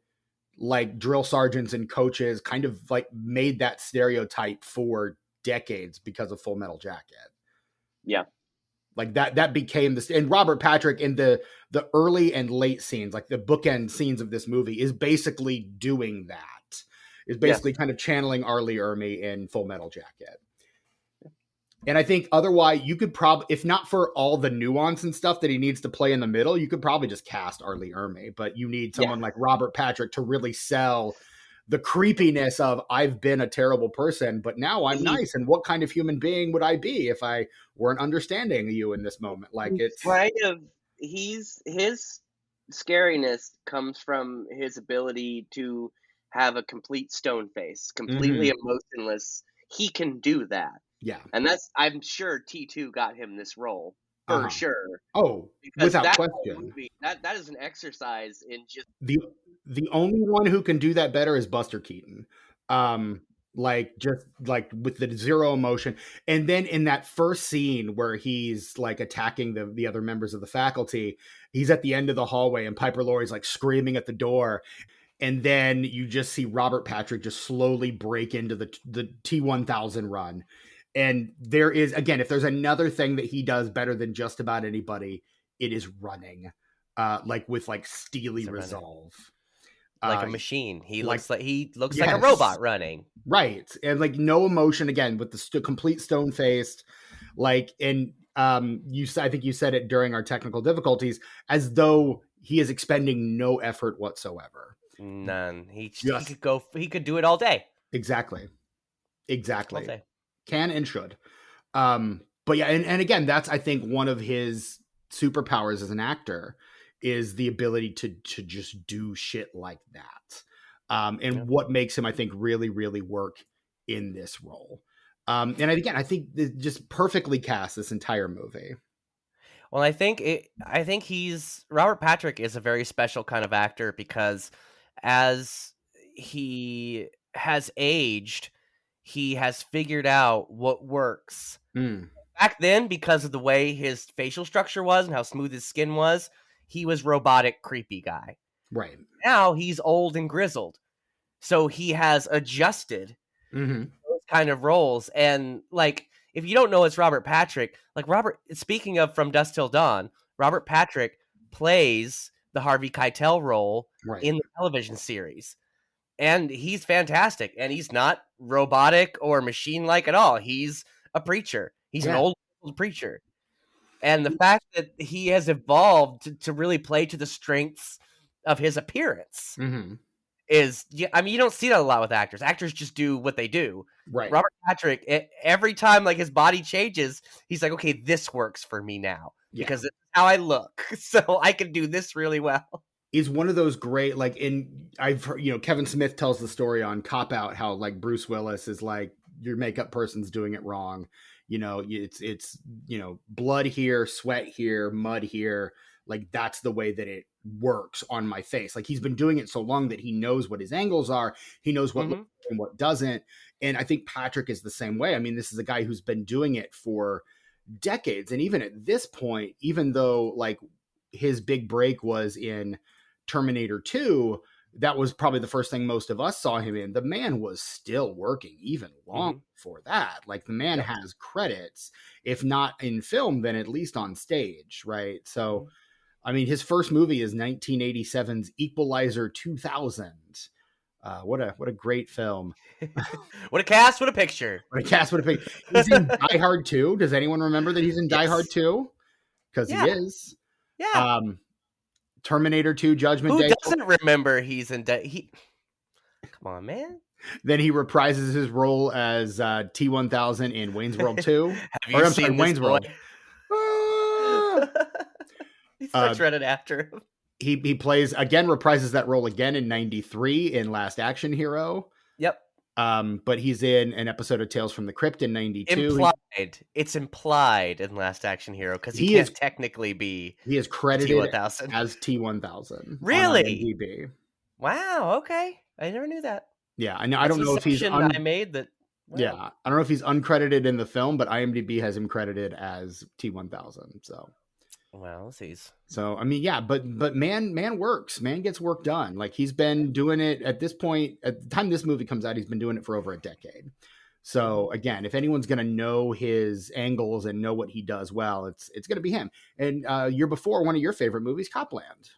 like drill sergeants and coaches kind of like made that stereotype for decades because of Full Metal Jacket. Yeah. Like that became this, and Robert Patrick in the early and late scenes, like the bookend scenes of this movie, is basically doing that. Is basically kind of channeling R. Lee Ermey in Full Metal Jacket. And I think otherwise you could probably, if not for all the nuance and stuff that he needs to play in the middle, you could probably just cast R. Lee Ermey. But you need someone like Robert Patrick to really sell the creepiness of I've been a terrible person, but now I'm nice. And what kind of human being would I be if I weren't understanding you in this moment? Like it's kind of, his scariness comes from his ability to have a complete stone face, completely emotionless. He can do that. Yeah. And I'm sure T2 got him this role for sure. Oh, because without question. Movie, that is an exercise in just the only one who can do that better is Buster Keaton. Like just like with the zero emotion. And then in that first scene where he's like attacking the other members of the faculty, he's at the end of the hallway and Piper Laurie's like screaming at the door. And then you just see Robert Patrick just slowly break into the T-1000 run. And there is, again, if there's another thing that he does better than just about anybody, it is running, like with like steely resolve. Like a machine. He looks like a robot running. Right. And like no emotion, again, with the complete stone faced, like, and I think you said it during our technical difficulties, as though he is expending no effort whatsoever. None. He could do it all day. Exactly. All day. Can and should. But yeah, and again, that's, I think, one of his superpowers as an actor is the ability to just do shit like that. What makes him, I think, really, really work in this role. And again, I think it just perfectly cast this entire movie. Well, I think Robert Patrick is a very special kind of actor because as he has aged, he has figured out what works. Back then, because of the way his facial structure was and how smooth his skin was, he was robotic, creepy guy. Right. Now he's old and grizzled. So he has adjusted those kind of roles. And like, if you don't know it's Robert Patrick, like speaking of From Dusk Till Dawn, Robert Patrick plays the Harvey Keitel role in the television series. And he's fantastic. And he's not robotic or machine-like at all. He's a preacher. He's an old preacher. And the fact that he has evolved to really play to the strengths of his appearance is, I mean, you don't see that a lot with actors. Actors just do what they do. Right. Robert Patrick, every time like his body changes, he's like, okay, this works for me now because it's how I look. So I can do this really well. Is one of those great, like, I've heard, Kevin Smith tells the story on Cop Out how like Bruce Willis is like, your makeup person's doing it wrong. It's blood here, sweat here, mud here. Like, that's the way that it works on my face. Like, he's been doing it so long that he knows what his angles are. He knows what looks and what doesn't. And I think Patrick is the same way. I mean, this is a guy who's been doing it for decades. And even at this point, even though like his big break was in Terminator 2, that was probably the first thing most of us saw him in. The man was still working even long before that. Like, the man has credits, if not in film, then at least on stage, right? So, I mean, his first movie is 1987's Equalizer 2000. What a great film. What a cast, what a picture. What a cast, what a picture. He's in Die Hard 2. Does anyone remember that he's in Die Hard 2? Because he is. Yeah. Terminator 2 Judgment Day. Who doesn't remember he's in Come on, man. Then he reprises his role as T-1000 in Wayne's World 2. Have you seen Wayne's World. He starts running after him. He reprises that role again in 93 in Last Action Hero. Yep. But he's in an episode of Tales from the Crypt in 92. It's implied in Last Action Hero because he can't technically be. He is credited T-1000. as T-1000. Really? On IMDb. Wow. Okay, I never knew that. Yeah, I know. I don't know if he's. I made that. Wow. Yeah, I don't know if he's uncredited in the film, but IMDb has him credited as T-1000. So. Well, he's. So I mean, yeah, but man works. Man gets work done. Like, he's been doing it at this point. At the time this movie comes out, he's been doing it for over a decade. So again, if anyone's going to know his angles and know what he does well, it's going to be him. And year before, one of your favorite movies, Copland.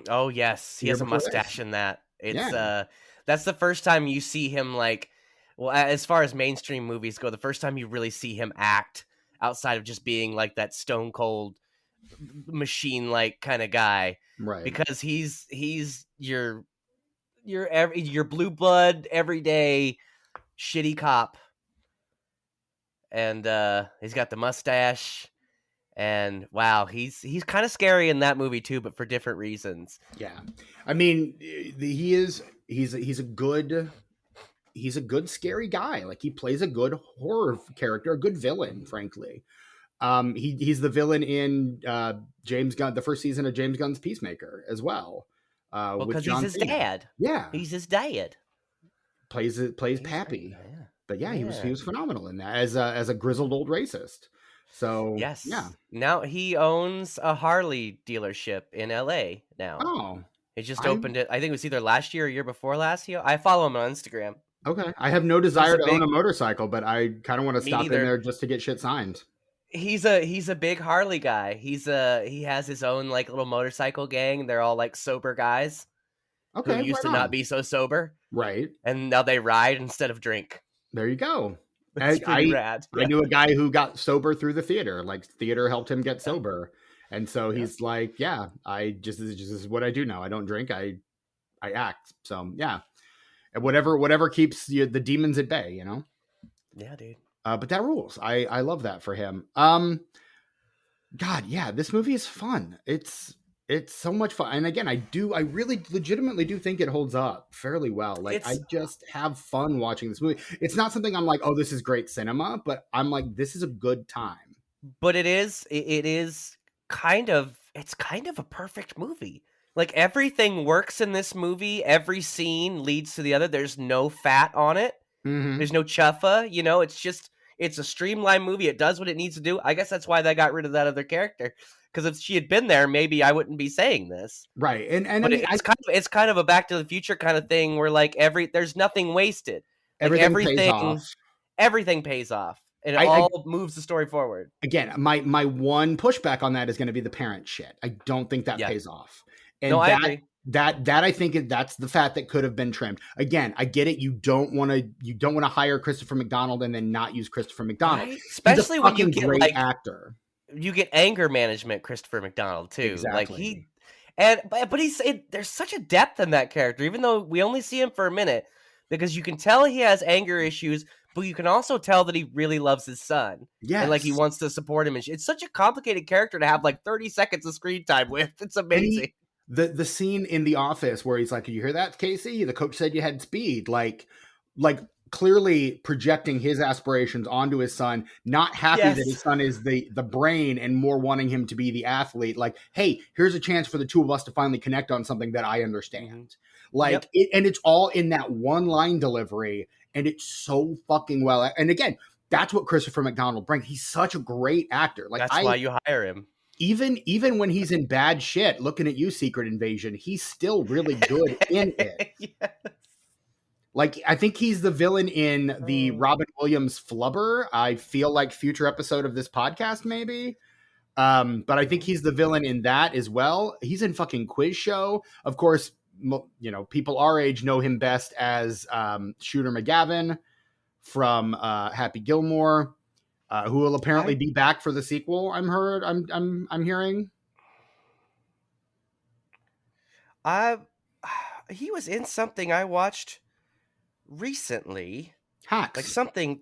Oh yes, he has a mustache in that. It's that's the first time you see him, like, well, as far as mainstream movies go, the first time you really see him act outside of just being like that stone cold machine like kind of guy, right? Because he's your blue blood everyday shitty cop, and he's got the mustache, and wow, he's kind of scary in that movie too, but for different reasons. Yeah, I mean, he's a good scary guy. Like, he plays a good horror character, a good villain, frankly. He's the villain in James Gunn, the first season of James Gunn's Peacemaker as well. Because he's his dad. Yeah, he's his dad. Plays Pappy. Yeah. But yeah, he was phenomenal in that as a grizzled old racist. So yes, yeah. Now he owns a Harley dealership in LA now. Oh, he just opened it. I think it was either last year or year before last year. I follow him on Instagram. Okay, I have no desire to own a motorcycle, but I kind of want to stop in there just to get shit signed. He's a big Harley guy. He has his own like little motorcycle gang. They're all like sober guys. Okay, who used to not be so sober, right? And now they ride instead of drink. There you go. That's pretty rad. I knew a guy who got sober through the theater. Like, theater helped him get sober, and so he's like, "Yeah, this is what I do now. I don't drink. I act." So yeah, and whatever keeps the demons at bay, Yeah, dude. But that rules. I love that for him. God, yeah, this movie is fun. It's so much fun. And again, I really legitimately do think it holds up fairly well. Like, I just have fun watching this movie. It's not something I'm like, oh, this is great cinema, but I'm like, this is a good time. But it is kind of a perfect movie. Like, everything works in this movie. Every scene leads to the other. There's no fat on it. Mm-hmm. There's no chuffa. You know, it's a streamlined movie. It does what it needs to do. I guess that's why they got rid of that other character. Because if she had been there, maybe I wouldn't be saying this. Right. And But I mean, it's kind of a Back to the Future kind of thing where like there's nothing wasted. Like everything pays off. Everything pays off. And it I all moves the story forward. Again, my one pushback on that is going to be the parent shit. I don't think that pays off. And I agree. That I think that's the fat that could have been trimmed. Again, I get it. You don't want to hire Christopher McDonald and then not use Christopher McDonald. Right? Especially when you get great like actor. You get anger management, Christopher McDonald too. Exactly. Like there's such a depth in that character, even though we only see him for a minute, because you can tell he has anger issues, but you can also tell that he really loves his son. Yes. And like he wants to support him. And it's such a complicated character to have like 30 seconds of screen time with. It's amazing. The scene in the office where he's like, "You hear that, Casey? The coach said you had speed." Like clearly projecting his aspirations onto his son, not happy that his son is the brain and more wanting him to be the athlete. Like, hey, here's a chance for the two of us to finally connect on something that I understand. Like, and it's all in that one line delivery, and it's so fucking well. And again, that's what Christopher McDonald brings. He's such a great actor. Like, that's why you hire him. Even when he's in bad shit, looking at you, Secret Invasion, he's still really good in it. Yes. Like, I think he's the villain in the Robin Williams Flubber. I feel like future episode of this podcast, maybe. But I think he's the villain in that as well. He's in fucking Quiz Show. Of course, you know, people our age know him best as Shooter McGavin from Happy Gilmore. Who will apparently be back for the sequel? I'm hearing. He was in something I watched recently. Hacks. Like something.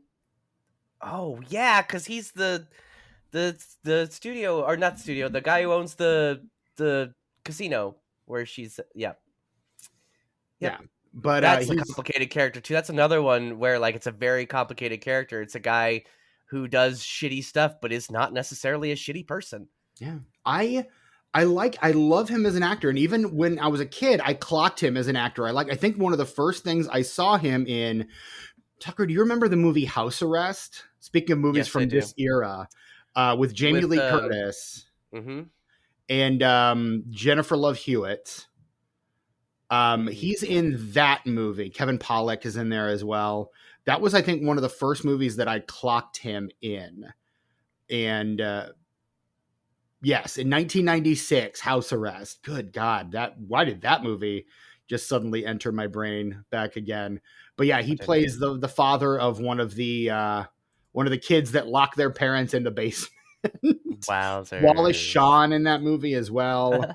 Oh yeah, because he's the studio, or not studio, the guy who owns the casino where she's yeah. But that's a complicated character too. That's another one where like it's a very complicated character. It's a guy who does shitty stuff, but is not necessarily a shitty person. Yeah. I love him as an actor. And even when I was a kid, I clocked him as an actor. I think one of the first things I saw him in, Tucker, do you remember the movie House Arrest? Speaking of movies from this era, with Jamie Lee Curtis and Jennifer Love Hewitt. He's in that movie. Kevin Pollak is in there as well. That was, I think, one of the first movies that I clocked him in. And yes, in 1996, House Arrest. Good God, why did that movie just suddenly enter my brain back again? But yeah, he plays the father of one of the kids that lock their parents in the basement. Wowzers. Wallace Shawn in that movie as well.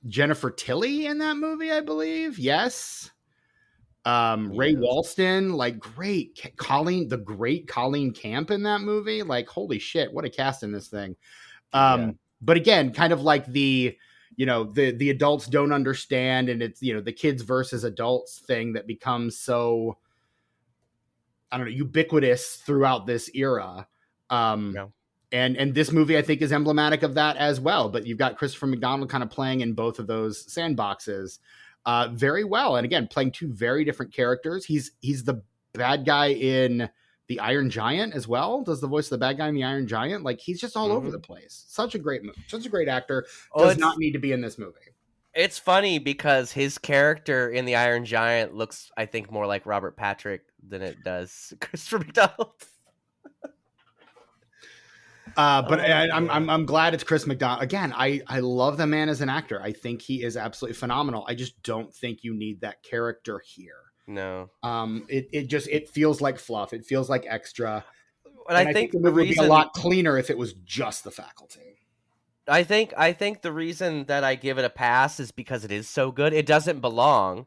Jennifer Tilly in that movie, I believe. Yes. Ray Walston, like great Colleen Camp in that movie. Like, holy shit, what a cast in this thing. But again, kind of like the adults don't understand, and it's, the kids versus adults thing that becomes so, I don't know, ubiquitous throughout this era. And this movie, I think, is emblematic of that as well. But you've got Christopher McDonald kind of playing in both of those sandboxes very well. And again, playing two very different characters. He's the bad guy in The Iron Giant as well. Does the voice of the bad guy in The Iron Giant. Like, he's just all over the place. Such a great movie. Such a great actor. Does not need to be in this movie. It's funny because his character in The Iron Giant looks, I think, more like Robert Patrick than it does Christopher McDonald. But I'm glad it's Chris McDonald. Again, I love the man as an actor. I think he is absolutely phenomenal. I just don't think you need that character here. No. It feels like fluff. It feels like extra. And I think the movie would be a lot cleaner if it was just the faculty. I think the reason that I give it a pass is because it is so good. It doesn't belong,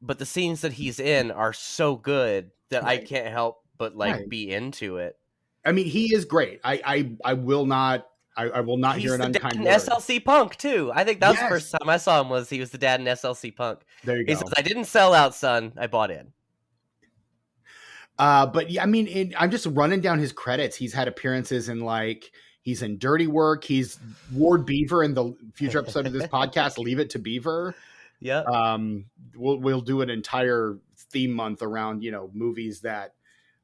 but the scenes that he's in are so good that I can't help but be into it. I mean, he is great. I will not hear an unkind word. SLC Punk too. I think that was the first time I saw him. He was the dad in SLC Punk. There you go. He says, "I didn't sell out, son. I bought in." But yeah, I mean, I'm just running down his credits. He's had appearances in He's in Dirty Work. He's Ward Beaver in the future episode of this podcast, Leave It to Beaver. Yep. We'll do an entire theme month around, movies that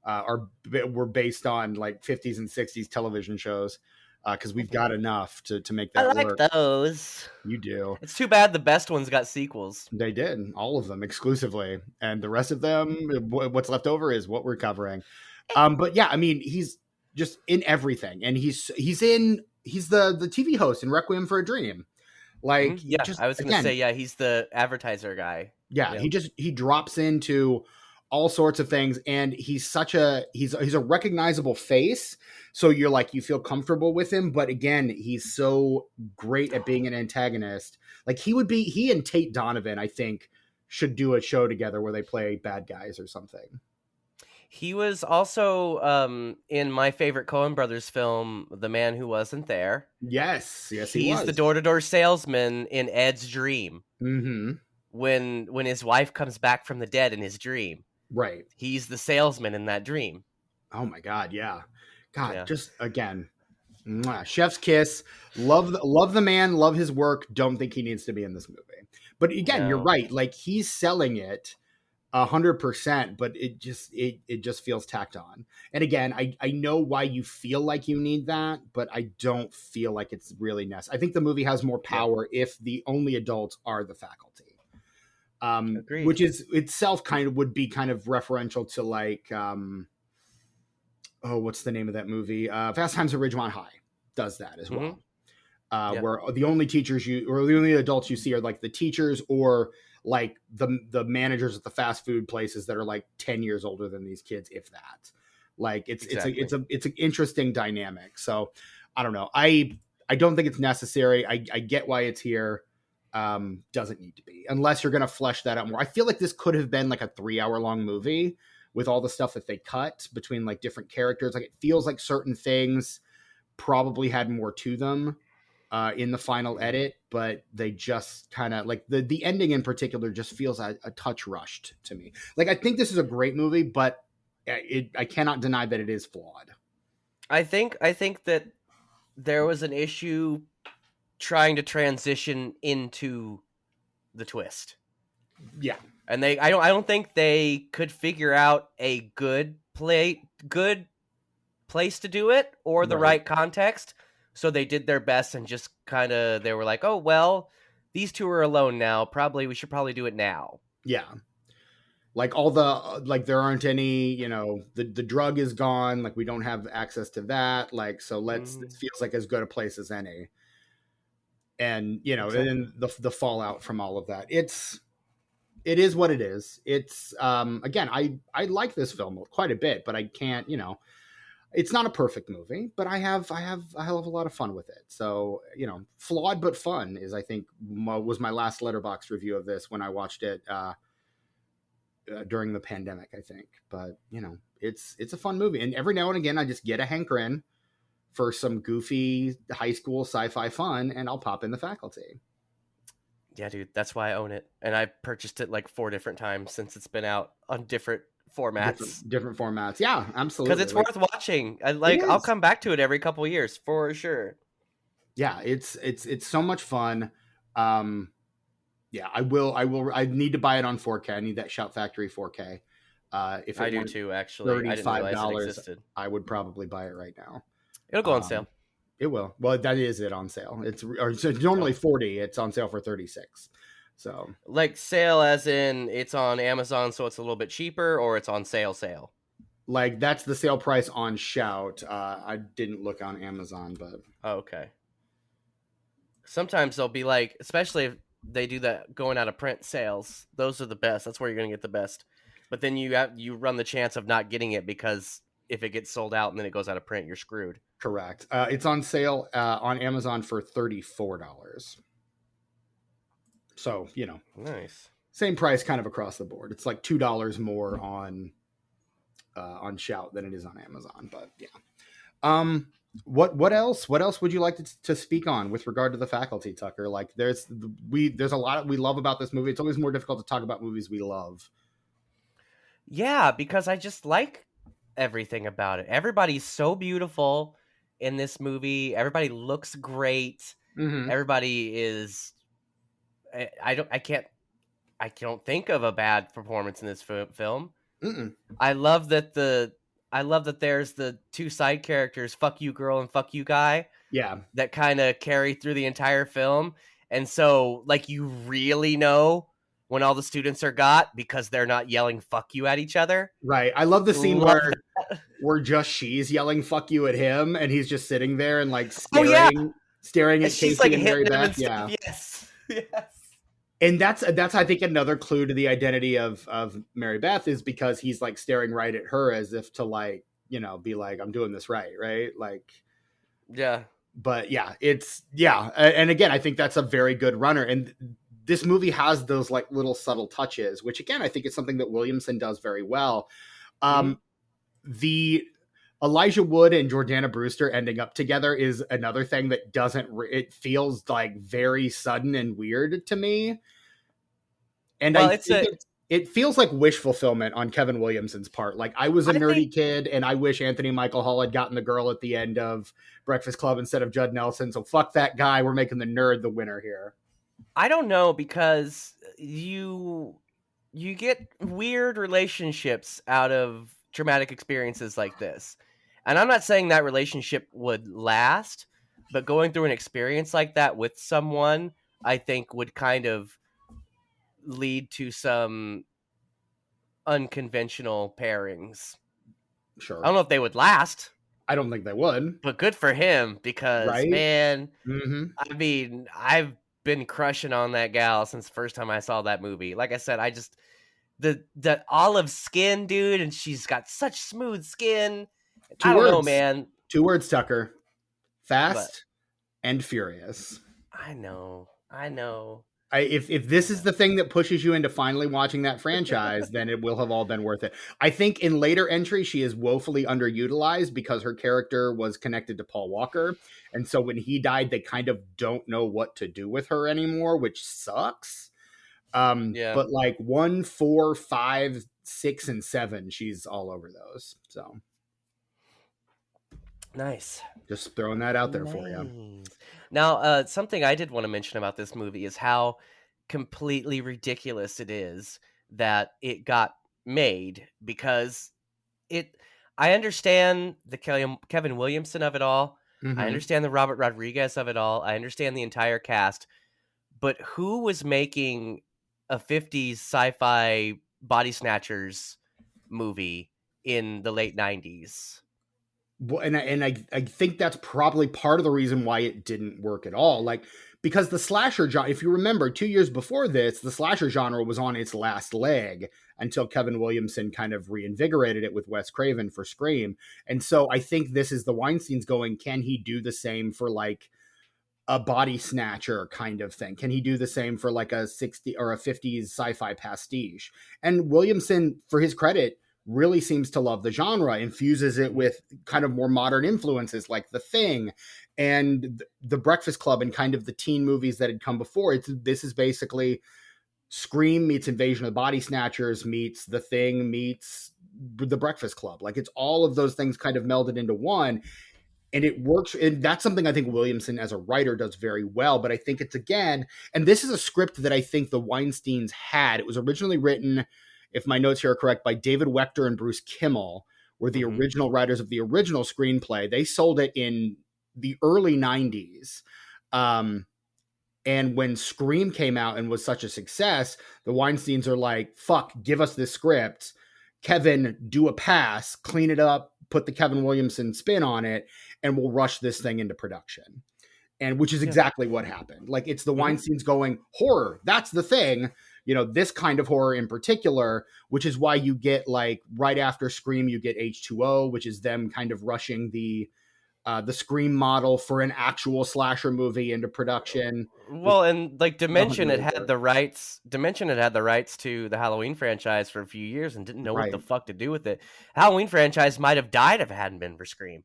were based on like 50s and 60s television shows, because we've got enough to make that work. I like those. You do. It's too bad the best ones got sequels. They did, all of them exclusively, and the rest of them, what's left over is what we're covering. But yeah, I mean, he's just in everything, and he's the TV host in Requiem for a Dream. Like, yeah, I was gonna say, yeah, he's the advertiser guy. Yeah, he drops into all sorts of things, and he's a recognizable face. So you feel comfortable with him, but again, he's so great at being an antagonist. Like he and Tate Donovan, I think, should do a show together where they play bad guys or something. He was also in my favorite Coen Brothers film, The Man Who Wasn't There. Yes, he was. He's the door-to-door salesman in Ed's dream. Mm-hmm. When his wife comes back from the dead in his dream. Right. He's the salesman in that dream. Oh my God, yeah. Just again, chef's kiss. Love the man, love his work. Don't think he needs to be in this movie. But again, You're right. Like, he's selling it 100%, but it just feels tacked on. And again, I know why you feel like you need that, but I don't feel like it's really necessary. I think the movie has more power if the only adults are the faculty. Agreed. Which is itself would be kind of referential to like, what's the name of that movie? Fast Times at Ridgemont High does that as well. Where the only the only adults you see are like the teachers or like the managers at the fast food places that are like 10 years older than these kids, if that. Like it's an interesting dynamic. So I don't know. I don't think it's necessary. I get why it's here. Doesn't need to be, unless you're going to flesh that out more. I feel like this could have been like a 3-hour long movie with all the stuff that they cut between like different characters. Like, it feels like certain things probably had more to them in the final edit, but they just kind of like the ending in particular just feels a touch rushed to me. Like, I think this is a great movie, but I cannot deny that it is flawed. I think that there was an issue trying to transition into the twist. Yeah. And I don't think they could figure out a good place to do it or the right context. So they did their best and just they were like, oh, well, these two are alone now. We should probably do it now. Yeah. Like there aren't any, the drug is gone. Like, we don't have access to that. Like, so this feels like as good a place as any. And, exactly. And then the fallout from all of that. It is what it is. It's, again, I like this film quite a bit, but I can't, it's not a perfect movie, but I have a lot of fun with it. So, flawed but fun is, I think, was my last Letterboxd review of this when I watched it during the pandemic, I think. But, it's a fun movie. And every now and again, I just get a hankering for some goofy high school sci-fi fun, and I'll pop in The Faculty. Yeah, dude, that's why I own it. And I purchased it like 4 different times since it's been out on different formats. Different formats. Yeah, absolutely. Because it's worth watching. I'll come back to it every couple of years for sure. Yeah, it's so much fun. Yeah, I will. I need to buy it on 4K. I need that Shout Factory 4K. If I do too, actually. I didn't realize it existed. I would probably buy it right now. It'll go on sale. It will. Well, that is it on sale. It's normally $40. It's on sale for $36. So, like, sale as in it's on Amazon, so it's a little bit cheaper, or it's on sale. Like, that's the sale price on Shout. I didn't look on Amazon, but okay. Sometimes they'll be like, especially if they do that going out of print sales. Those are the best. That's where you're gonna get the best. But then you run the chance of not getting it because if it gets sold out and then it goes out of print, you're screwed. Correct. It's on sale on Amazon for $34. So, nice. Same price kind of across the board. It's like $2 more on Shout than it is on Amazon. But yeah. What else? What else would you like to speak on with regard to The Faculty, Tucker? Like, there's a lot we love about this movie. It's always more difficult to talk about movies we love. Yeah, because I just like everything about it. Everybody's so beautiful. in this movie. Everybody looks great. Everybody is. I don't think of a bad performance in this film. I love that there's the two side characters, fuck you girl and fuck you guy. Yeah. That kind of carry through the entire film. And so like you really know when all the students are got because they're not yelling fuck you at each other. Right. I love the scene where just she's yelling fuck you at him and he's just sitting there and like staring at Casey and Mary Beth. Yeah. Yes. And that's I think another clue to the identity of Mary Beth is because he's like staring right at her as if to like, you know, be like, I'm doing this right, like yeah. But yeah, and again, I think that's a very good runner, and this movie has those like little subtle touches, which again I think is something that Williamson does very well. The Elijah Wood and Jordana Brewster ending up together is another thing that doesn't it feels like very sudden and weird to me. And I think it feels like wish fulfillment on Kevin Williamson's part. Like I was a nerdy kid and I wish Anthony Michael Hall had gotten the girl at the end of Breakfast Club instead of Judd Nelson. So fuck that guy. We're making the nerd the winner here. I don't know, because you get weird relationships out of traumatic experiences like this. And I'm not saying that relationship would last, but going through an experience like that with someone, I think would kind of lead to some unconventional pairings. Sure. I don't know if they would last. I don't think they would. But good for him, because, man, I mean, I've been crushing on that gal since the first time I saw that movie. Like I said, I just... The olive skin, dude, and she's got such smooth skin. I don't know, man. 2 words, Tucker. Fast and furious. I know. If this is the thing that pushes you into finally watching that franchise, then it will have all been worth it. I think in later entries, she is woefully underutilized because her character was connected to Paul Walker. And so when he died, they kind of don't know what to do with her anymore, which sucks. But like 1, 4, 5, 6, and 7, she's all over those. So nice. Just throwing that out there for you. Now, something I did want to mention about this movie is how completely ridiculous it is that it got made, because I understand the Kevin Williamson of it all. I understand the Robert Rodriguez of it all. I understand the entire cast. But who was making a 50s sci-fi body snatchers movie in the late 90s? Well, and I think that's probably part of the reason why it didn't work at all. Like, because the slasher genre, if you remember, 2 years before this, the slasher genre was on its last leg until Kevin Williamson kind of reinvigorated it with Wes Craven for Scream. And so I think this is the Weinsteins going, can he do the same for like a body snatcher kind of thing? Can he do the same for like a 60s or a 50s sci-fi pastiche? And Williamson, for his credit, really seems to love the genre, infuses it with kind of more modern influences like The Thing and The Breakfast Club and kind of the teen movies that had come before. This is basically Scream meets Invasion of the Body Snatchers meets The Thing meets The Breakfast Club. Like, it's all of those things kind of melded into one. And it works. And that's something I think Williamson as a writer does very well. But I think it's, again, and this is a script that I think the Weinsteins had. It was originally written, if my notes here are correct, by David Wechter and Bruce Kimmel, were the original writers of the original screenplay. They sold it in the early 90s. And when Scream came out and was such a success, the Weinsteins are like, fuck, give us this script. Kevin, do a pass, clean it up, put the Kevin Williamson spin on it, and we'll rush this thing into production. And which is exactly what happened. Like, it's the Weinsteins going, horror, that's the thing. You know, this kind of horror in particular, which is why you get, like, right after Scream, you get H2O, which is them kind of rushing the Scream model for an actual slasher movie into production. Well, and like Dimension had the rights to the Halloween franchise for a few years and didn't know what the fuck to do with it. Halloween franchise might have died if it hadn't been for Scream.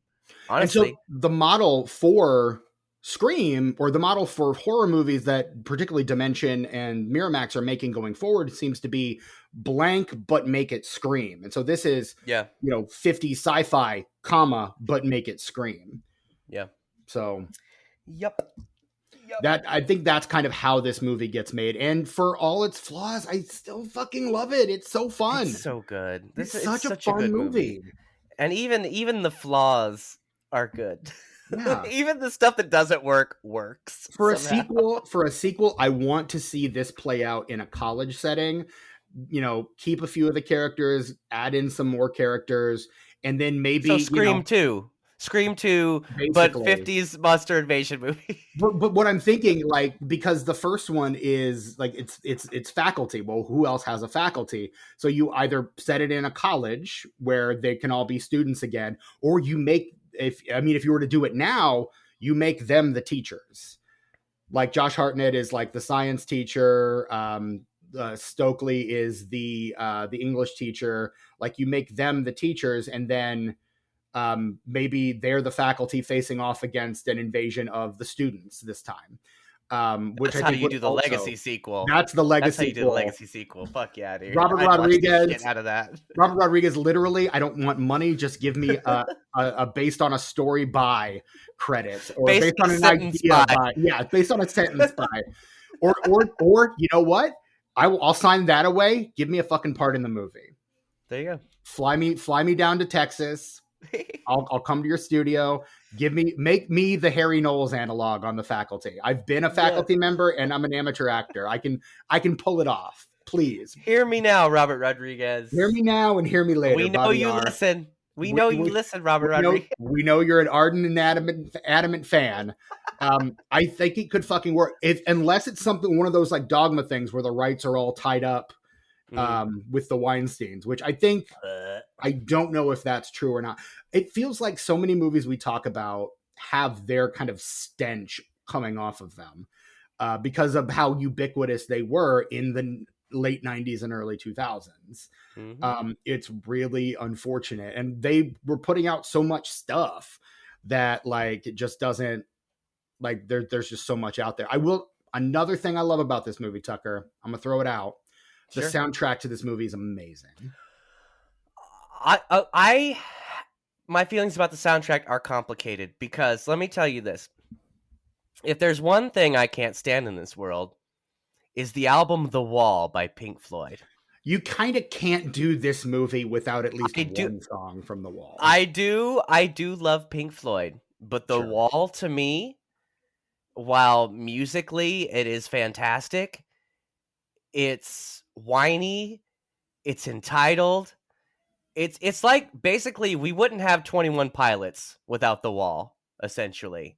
Honestly. And so the model for Scream, or the model for horror movies that particularly Dimension and Miramax are making going forward, seems to be blank, but make it Scream. And so this is, 50 sci-fi, but make it Scream. Yeah. So Yep. that, I think that's kind of how this movie gets made. And for all its flaws, I still fucking love it. It's so fun. It's so good. It's It's such a such a fun good movie. And even the flaws are good. Yeah. Even the stuff that doesn't work works. For somehow. a sequel, I want to see this play out in a college setting. You know, keep a few of the characters, add in some more characters, and then maybe, So Scream 2. Scream 2, but basically 50s monster invasion movie. But what I'm thinking, like, because the first one is like it's faculty. Well, who else has a faculty? So you either set it in a college where they can all be students again, or you make, if you were to do it now, you make them the teachers. Like Josh Hartnett is like the science teacher. Stokely is the English teacher. Like, you make them the teachers, and then maybe they're the faculty facing off against an invasion of the students this time. Which That's I think how you do the also, legacy sequel. That's the legacy. That's how you do the legacy sequel. Fuck yeah, dude. Robert I'd watch the Rodriguez. shit out of that. Robert Rodriguez, literally, I don't want money. Just give me a based on a story by credit, or based on an idea by. Yeah, based on a sentence by, or you know what? I'll sign that away. Give me a fucking part in the movie. There you go. Fly me down to Texas. I'll come to your studio. Make me the Harry Knowles analog on the faculty. I've been a faculty member, and I'm an amateur actor. I can pull it off. Please hear me now, Robert Rodriguez. Hear me now and hear me later. We know Bobby you R. listen. We know you listen, Robert Rodriguez. We know you're an ardent and adamant fan. I think it could fucking work, unless it's something, one of those like Dogma things where the rights are all tied up with the Weinsteins, which I think, I don't know if that's true or not. It feels like so many movies we talk about have their kind of stench coming off of them because of how ubiquitous they were in the late 90s and early 2000s. It's really unfortunate. And they were putting out so much stuff that, like, it just doesn't, like, there's just so much out there. Another thing I love about this movie, Tucker, I'm gonna throw it out. The soundtrack to this movie is amazing. My feelings about the soundtrack are complicated, because let me tell you this. If there's one thing I can't stand in this world, is the album The Wall by Pink Floyd. You kind of can't do this movie without at least one song from The Wall. I do love Pink Floyd, but The Wall, to me, while musically it is fantastic, it's whiny, it's entitled. It's like, basically, we wouldn't have 21 Pilots without The Wall, essentially.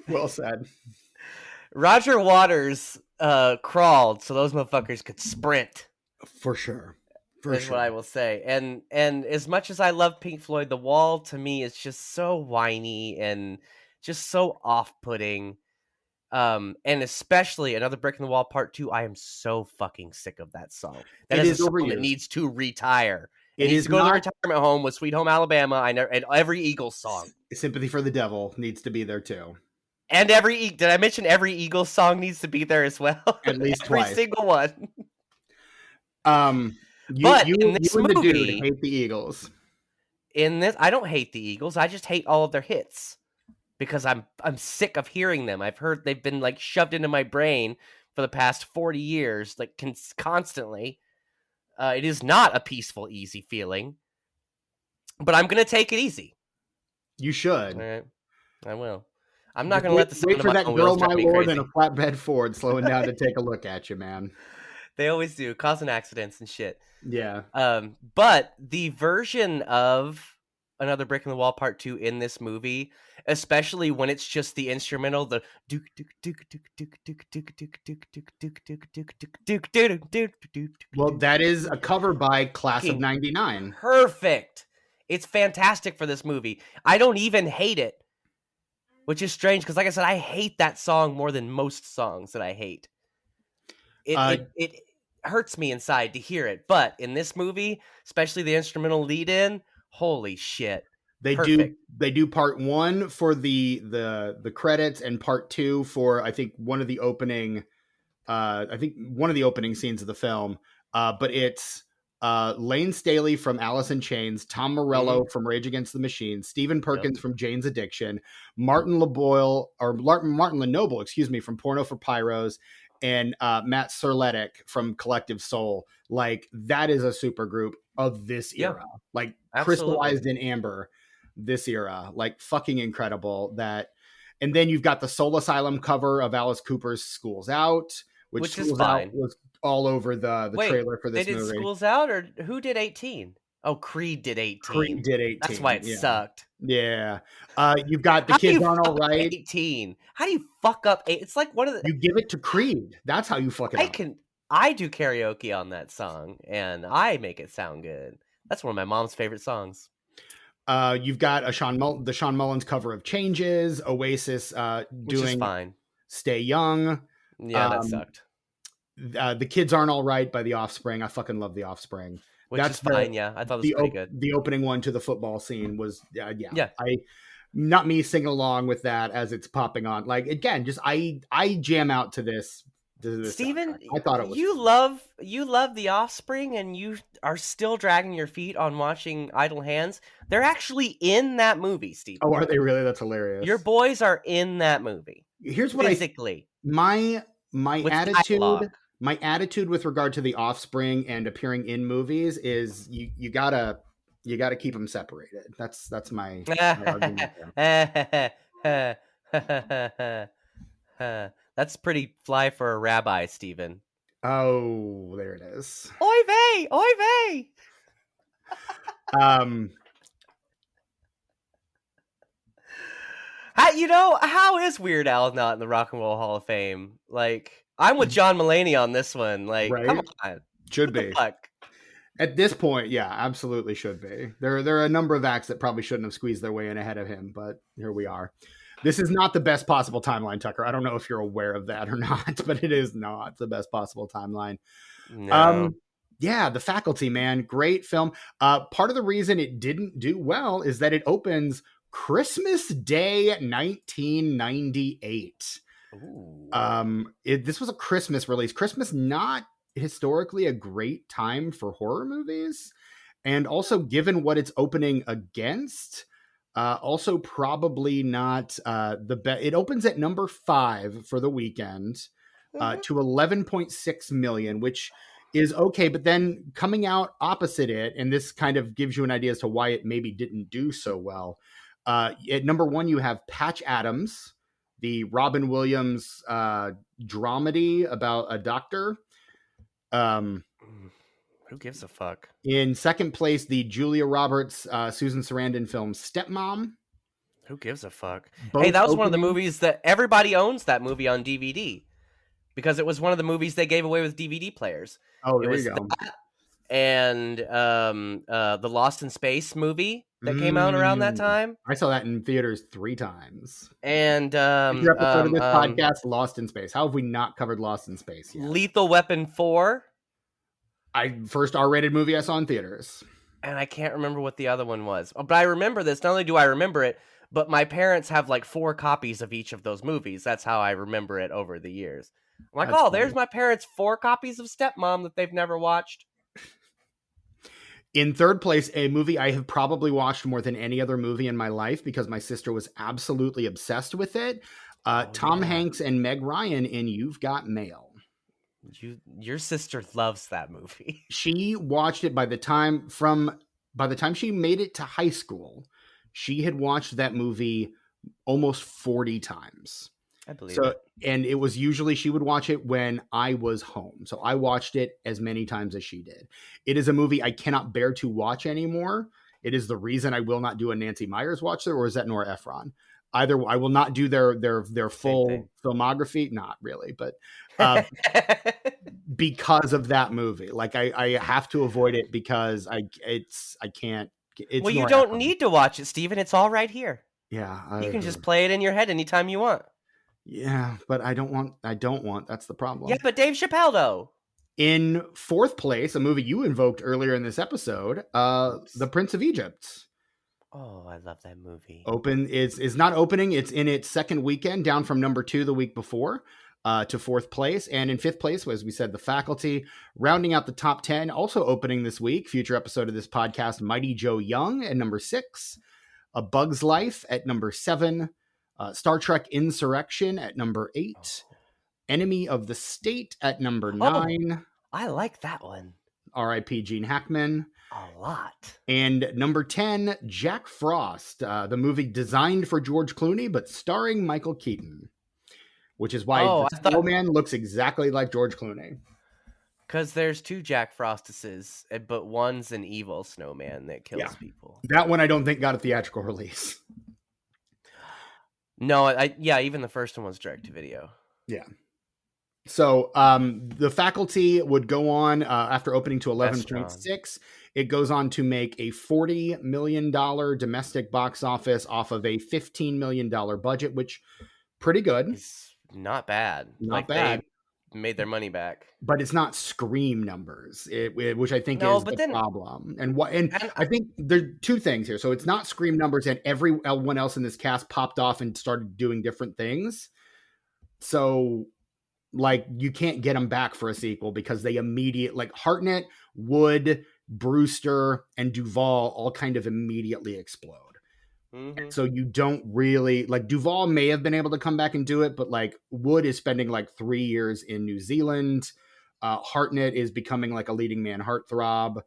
Well said. Roger Waters crawled so those motherfuckers could sprint. For sure. That's what I will say. And as much as I love Pink Floyd, The Wall to me is just so whiny and just so off-putting. And especially Another Brick in the Wall Part 2, I am so fucking sick of that song. That is a song that needs to retire. It needs to go to the retirement home with Sweet Home Alabama. And every Eagles song. Sympathy for the Devil needs to be there too. And did I mention every Eagles song needs to be there as well? At least every twice. single one. You and the dude hate the Eagles. In this, I don't hate the Eagles. I just hate all of their hits because I'm sick of hearing them. I've heard they've been like shoved into my brain for the past 40 years, like constantly. It is not a peaceful, easy feeling, but I'm gonna take it easy. You should. All right. I will. I'm not gonna let the wait for that girl, my lord, and a flatbed Ford slowing down to take a look at you, man. They always do, causing accidents and shit. Yeah. But the version of Another Brick in the Wall Part 2 in this movie, especially when it's just the instrumental, the well, that is a cover by Class of 99. Perfect. It's fantastic for this movie. I don't even hate it, which is strange because, like I said, I hate that song more than most songs that I hate. It hurts me inside to hear it, but in this movie, especially the instrumental lead-in, holy shit! They do part 1 for the credits and part 2 for I think one of the opening scenes of the film. But it's Lane Staley from Alice in Chains, Tom Morello from Rage Against the Machine, Stephen Perkins from Jane's Addiction, Martin Lenoble, excuse me, from Porno for Pyros, and Matt Serletic from Collective Soul. Like, that is a super group of this era, like crystallized in amber, this era, like fucking incredible. And then you've got the Soul Asylum cover of Alice Cooper's Schools Out, which is fine. Was all over the trailer for this movie. They did Schools Out, or who did 18? Oh, Creed did 18. Creed did 18. That's why it sucked. Yeah. You've got The Kids Aren't All Right. 18. How do you fuck up 8? It's like one of the... You give it to Creed. That's how you fuck it up. I do karaoke on that song, and I make it sound good. That's one of my mom's favorite songs. You've got the Sean Mullins cover of Changes, Oasis Which is fine. Stay Young. Yeah, that sucked. The Kids Aren't All Right by The Offspring. I fucking love The Offspring. That's fine. Yeah, I thought it was pretty good. The opening one to the football scene was not me singing along with that as it's popping on. Like, again, just I jam out to this. Steven, I thought it was. You love The Offspring, and you are still dragging your feet on watching Idle Hands. They're actually in that movie, Steven. Oh, are they really? That's hilarious. Your boys are in that movie. Here's what physically. My attitude. Dialogue. My attitude with regard to The Offspring and appearing in movies is you gotta keep them separated. That's my argument there. That's pretty fly for a rabbi, Stephen. Oh, there it is. Oy vey! Oy vey! How is Weird Al not in the Rock and Roll Hall of Fame? Like, I'm with John Mulaney on this one. Like, right? Come on. Should be. At this point, yeah, absolutely should be. There are a number of acts that probably shouldn't have squeezed their way in ahead of him, but here we are. This is not the best possible timeline, Tucker. I don't know if you're aware of that or not, but it is not the best possible timeline. No. Yeah, The Faculty, man. Great film. Part of the reason it didn't do well is that it opens Christmas Day 1998. This was a Christmas release. Christmas, not historically a great time for horror movies. And also, given what it's opening against, also probably not the best. It opens at number 5 for the weekend to 11.6 million, which is okay. But then coming out opposite it, and this kind of gives you an idea as to why it maybe didn't do so well. At number 1, you have Patch Adams, the Robin Williams dramedy about a doctor. Who gives a fuck? In second place, the Julia Roberts, Susan Sarandon film Stepmom. Who gives a fuck? Both hey, that was one of the movies that everybody owns that movie on DVD because it was one of the movies they gave away with DVD players. Oh, there you go. And the Lost in Space movie that came out around that time. I saw that in theaters 3 times. And your episode of this podcast, Lost in Space. How have we not covered Lost in Space yet? Lethal Weapon 4. First R-rated movie I saw in theaters. And I can't remember what the other one was. But I remember this. Not only do I remember it, but my parents have like 4 copies of each of those movies. That's how I remember it over the years. I'm like, That's funny. There's my parents' 4 copies of Stepmom that they've never watched. In third place, a movie I have probably watched more than any other movie in my life because my sister was absolutely obsessed with it. Tom Hanks and Meg Ryan in You've Got Mail. Your sister loves that movie. She watched it by the time she made it to high school. She had watched that movie almost 40 times. I believe it. And it was usually she would watch it when I was home. So I watched it as many times as she did. It is a movie I cannot bear to watch anymore. It is the reason I will not do a Nancy Meyers watch there, or is that Nora Ephron? Either I will not do their full filmography. Not really, but because of that movie, like I have to avoid it because I can't. It's well, you don't need to watch it, Steven. It's all right here. Yeah, you can just play it in your head anytime you want. Yeah, but I don't want. That's the problem. Yeah, but Dave Chappelle though. In fourth place, a movie you invoked earlier in this episode, The Prince of Egypt. Oh, I love that movie. Is not opening. It's in its second weekend, down from number 2 the week before. to 4th place. And in 5th place, as we said, The Faculty. Rounding out the top 10, also opening this week, future episode of this podcast, Mighty Joe Young at number 6. A Bug's Life at number 7. Star Trek Insurrection at number 8. Enemy of the State at number 9. I like that one. R.I.P. Gene Hackman. A lot. And number 10, Jack Frost, the movie designed for George Clooney, but starring Michael Keaton, which is why the snowman looks exactly like George Clooney. Because there's 2 Jack Frostuses, but one's an evil snowman that kills people. That one I don't think got a theatrical release. No, even the first one was direct to video. Yeah. So The Faculty would go on after opening to 11.6. It goes on to make a $40 million domestic box office off of a $15 million budget, which pretty good. It's not bad. Not bad. They made their money back. But it's not Scream numbers, which I think is the problem. And I think there are 2 things here. So it's not Scream numbers, and everyone else in this cast popped off and started doing different things. So like you can't get them back for a sequel because they Hartnett, Wood, Brewster, and Duvall all kind of immediately explode. Mm-hmm. So you don't really Duvall may have been able to come back and do it, but Wood is spending 3 years in New Zealand. Hartnett is becoming a leading man heartthrob.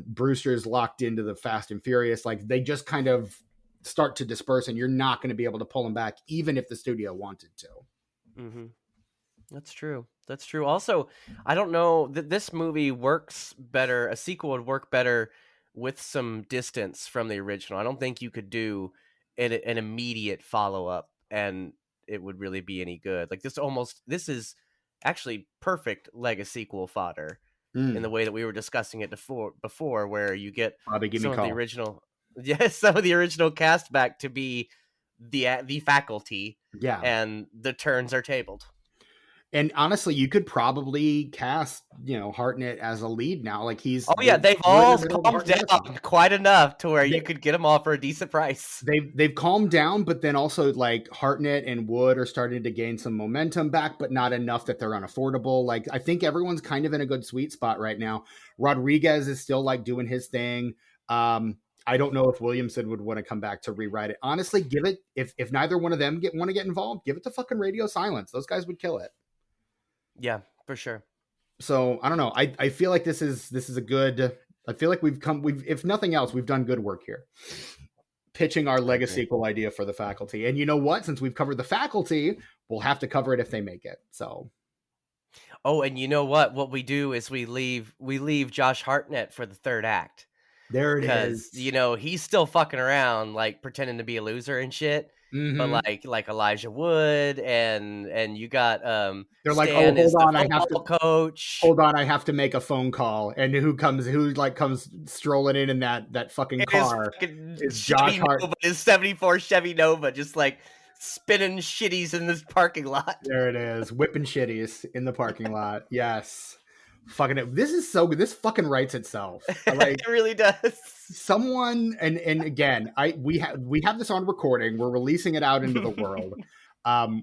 Brewster is locked into the Fast and Furious. They just kind of start to disperse, and you're not going to be able to pull them back, even if the studio wanted to. Mm-hmm. That's true. That's true. Also, I don't know that this movie works better. A sequel would work better with some distance from the original. I don't think you could do an immediate follow-up and it would really be any good. This is actually perfect lega-sequel fodder in the way that we were discussing it before where you get some of the original cast back to be the faculty. Yeah. And the turns are tabled. And honestly, you could probably cast, Hartnett as a lead now. He's they've all calmed down quite enough to where you could get them all for a decent price. They've calmed down, but then also Hartnett and Wood are starting to gain some momentum back, but not enough that they're unaffordable. I think everyone's kind of in a good sweet spot right now. Rodriguez is still doing his thing. I don't know if Williamson would want to come back to rewrite it. Honestly, give it if neither one of them want to get involved, give it to fucking Radio Silence. Those guys would kill it. Yeah, for sure. So I don't know. I feel like this is a good. I feel like we've if nothing else, we've done good work here, pitching our lega-sequel idea for The Faculty. And you know what? Since we've covered The Faculty, we'll have to cover it if they make it. So. Oh, and you know what? What we do is we leave Josh Hartnett for the 3rd act. There it is. Because he's still fucking around, pretending to be a loser and shit. Mm-hmm. But like Elijah Wood and you got they're Stan hold on, I have to coach. Hold on, I have to make a phone call. And who comes strolling in that fucking car? It's Josh Hartnett. His 74 Chevy Nova, just spinning shitties in this parking lot. There it is, whipping shitties in the parking lot. Yes. Fucking this is so good. This fucking writes itself. It really does. Someone and again, we have this on recording. We're releasing it out into the world.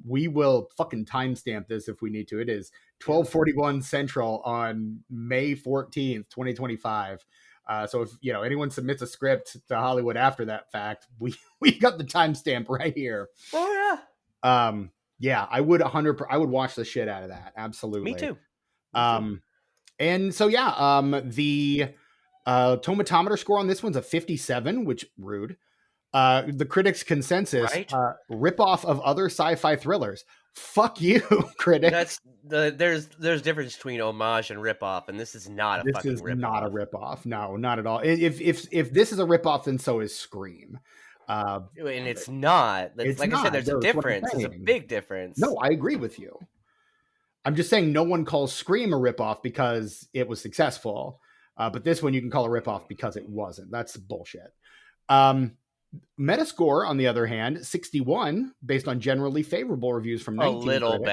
We will fucking timestamp this if we need to. It is 12:41 Central on May 14th, 2025. So if anyone submits a script to Hollywood after that fact, we got the timestamp right here. Oh yeah. Yeah, I would I would watch the shit out of that. Absolutely. Me too. And so, the tomatometer score on this one's a 57, which rude. The critics' consensus, right? Ripoff of other sci-fi thrillers. Fuck you, critics. There's difference between homage and ripoff, and this is not a fucking ripoff. This is not a ripoff. No, not at all. If this is a ripoff, then so is Scream. And it's not. I said, there's a difference. There's a big difference. No, I agree with you. I'm just saying no one calls Scream a ripoff because it was successful. But this one you can call a ripoff because it wasn't. That's bullshit. Metascore, on the other hand, 61, based on generally favorable reviews from 19 critics. A little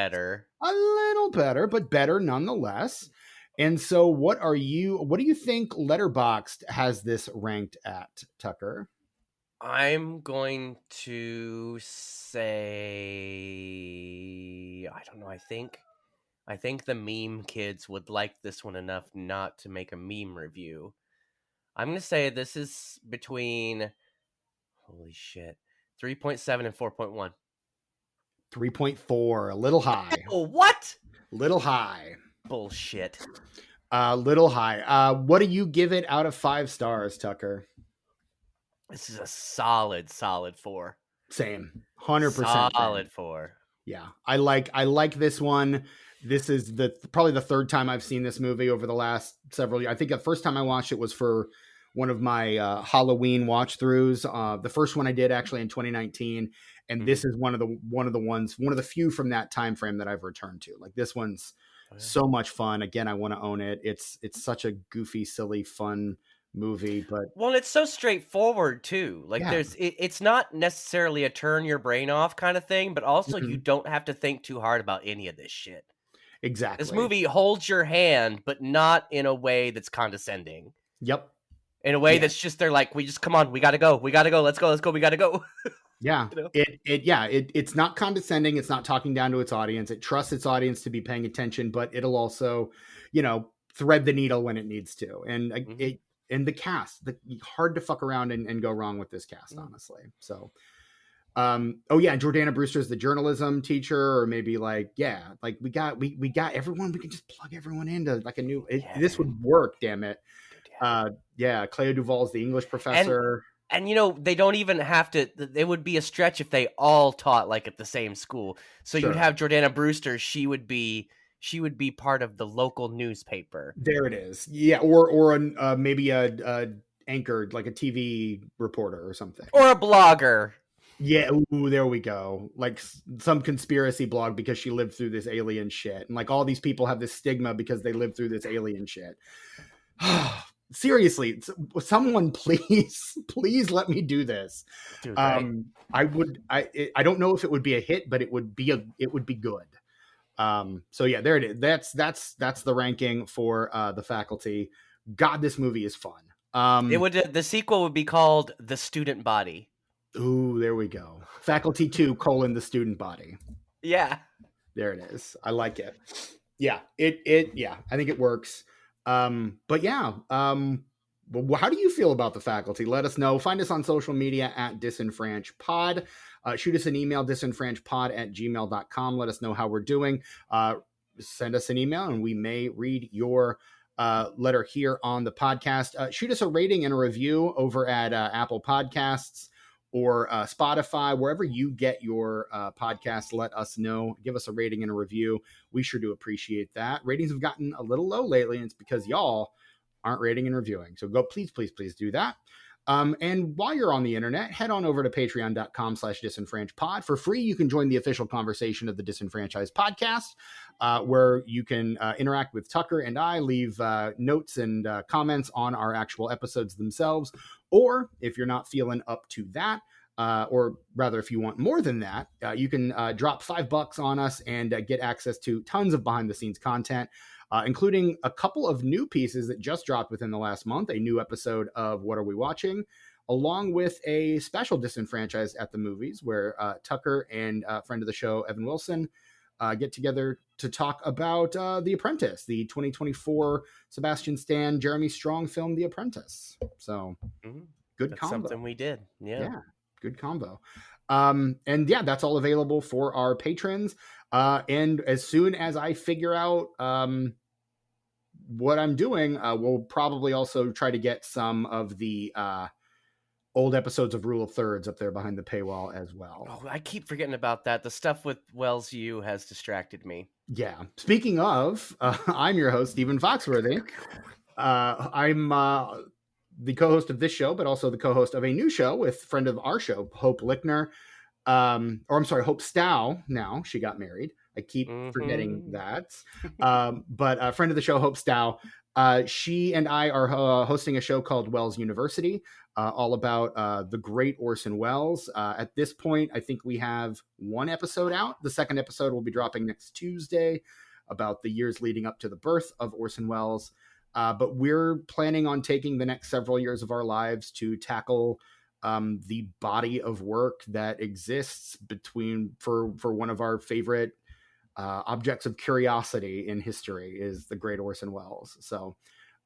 better, but better nonetheless. And so what do you think Letterboxd has this ranked at, Tucker? I'm going to say, I don't know. I think the meme kids would like this one enough not to make a meme review. I'm going to say this is between, holy shit, 3.7 and 4.1. 3.4, a little high. Oh, what? Little high. Bullshit. Little high. What do you give it out of 5 stars, Tucker? This is a solid 4. Same. 100%. Solid 4. Yeah. I like this one. This is probably the third time I've seen this movie over the last several years. I think the first time I watched it was for one of my Halloween watch throughs. The first one I did actually in 2019, and this is one of the few from that time frame that I've returned to. Like, this one's so much fun. Again, I want to own it. It's such a goofy, silly, fun movie, but it's so straightforward too. Like, it's not necessarily a turn your brain off kind of thing, but also you don't have to think too hard about any of this shit. Exactly. This movie holds your hand, but not in a way that's condescending. Yep. In a way that's just, they're like, come on, we gotta go, let's go, we gotta go. Yeah. You know? It's not condescending. It's not talking down to its audience. It trusts its audience to be paying attention, but it'll also, thread the needle when it needs to. And and the cast, hard to fuck around and go wrong with this cast, honestly. So, Jordana Brewster's the journalism teacher, or maybe we got everyone. We can just plug everyone into like a new. This would work, damn it. Clea Duvall's the English professor. And they don't even have to. It would be a stretch if they all taught like at the same school. So you'd have Jordana Brewster. She would be part of the local newspaper. There it is. Yeah, or maybe a anchored, like a TV reporter or something, or a blogger. Yeah, ooh, there we go. Like some conspiracy blog because she lived through this alien shit, and like all these people have this stigma because they lived through this alien shit. Seriously, someone please let me do this. Dude, right? I don't know if it would be a hit, but it would be good. So yeah, there it is. That's the ranking for The Faculty. God, this movie is fun. The sequel would be called The Student Body. Ooh, there we go. Faculty 2: The Student Body. Yeah. There it is. I like it. Yeah, I think it works. But yeah, how do you feel about The Faculty? Let us know. Find us on social media at disenfranchpod. Shoot us an email, disenfranchpod@gmail.com. Let us know how we're doing. Send us an email and we may read your letter here on the podcast. Shoot us a rating and a review over at Apple Podcasts or Spotify, wherever you get your podcast. Let us know. Give us a rating and a review. We sure do appreciate that. Ratings have gotten a little low lately, and it's because y'all aren't rating and reviewing. So please do that. And while you're on the internet, head on over to patreon.com/disenfranchpod. For free, you can join the official conversation of the Disenfranchised podcast, where you can interact with Tucker and I, leave notes and comments on our actual episodes themselves. Or if you're not feeling up to that, or rather, if you want more than that, you can drop $5 on us and get access to tons of behind-the-scenes content, including a couple of new pieces that just dropped within the last month, a new episode of What Are We Watching, along with a special Disenfranchised at the Movies, where Tucker and a friend of the show, Evan Wilson, get together to talk about The Apprentice, the 2024 Sebastian Stan, Jeremy Strong film, The Apprentice. So good combo. Something we did. Yeah. Good combo. And yeah, that's all available for our patrons. And as soon as I figure out what I'm doing, we'll probably also try to get some of the old episodes of Rule of Thirds up there behind the paywall as well. Oh, I keep forgetting about that. The stuff with Wells U has distracted me. Yeah. Speaking of, I'm your host, Stephen Foxworthy. I'm the co-host of this show, but also the co-host of a new show with a friend of our show, Hope Lickner. Hope Stow. Now she got married. I keep forgetting that. But a friend of the show, Hope Stow, she and I are hosting a show called Wells University, all about the great Orson Welles. At this point, I think we have one episode out. The second episode will be dropping next Tuesday, about the years leading up to the birth of Orson Welles. But we're planning on taking the next several years of our lives to tackle the body of work that exists for one of our favorite objects of curiosity in history is the great Orson Welles. So,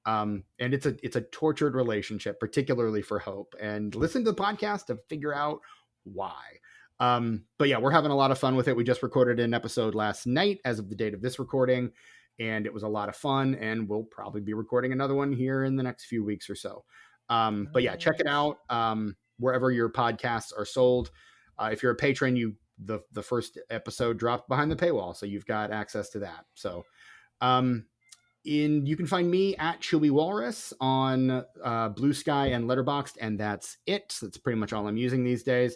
and it's a tortured relationship, particularly for Hope. And listen to the podcast to figure out why. But yeah, we're having a lot of fun with it. We just recorded an episode last night as of the date of this recording, and it was a lot of fun. And we'll probably be recording another one here in the next few weeks or so. But yeah, check it out wherever your podcasts are sold. If you're a patron, the first episode dropped behind the paywall, so you've got access to that. So you can find me at Chewy Walrus on Bluesky and Letterboxd, and that's it. That's pretty much all I'm using these days.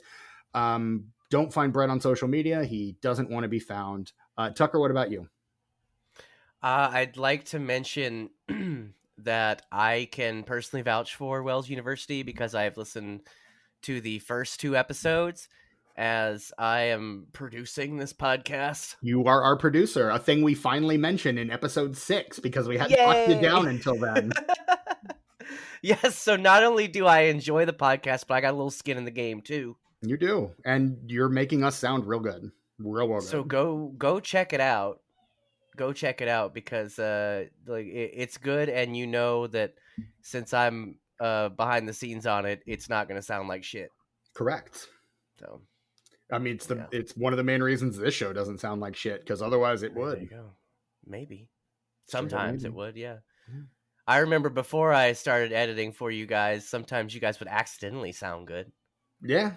Don't find Brett on social media. He doesn't want to be found. Tucker, what about you? I'd like to mention that I can personally vouch for Wells University because I've listened to the first 2 episodes as I am producing this podcast. You are our producer, a thing we finally mentioned in episode 6 because we hadn't locked you down until then. Yes, so not only do I enjoy the podcast, but I got a little skin in the game too. You do, and you're making us sound real good. Real good. So go check it out. Go check it out because it's good, and you know that since I'm behind the scenes on it, it's not going to sound like shit. Correct. So, I mean, it's one of the main reasons this show doesn't sound like shit, because otherwise it would. There you go. Maybe. Sometimes it would, yeah. Yeah. I remember before I started editing for you guys, sometimes you guys would accidentally sound good. Yeah.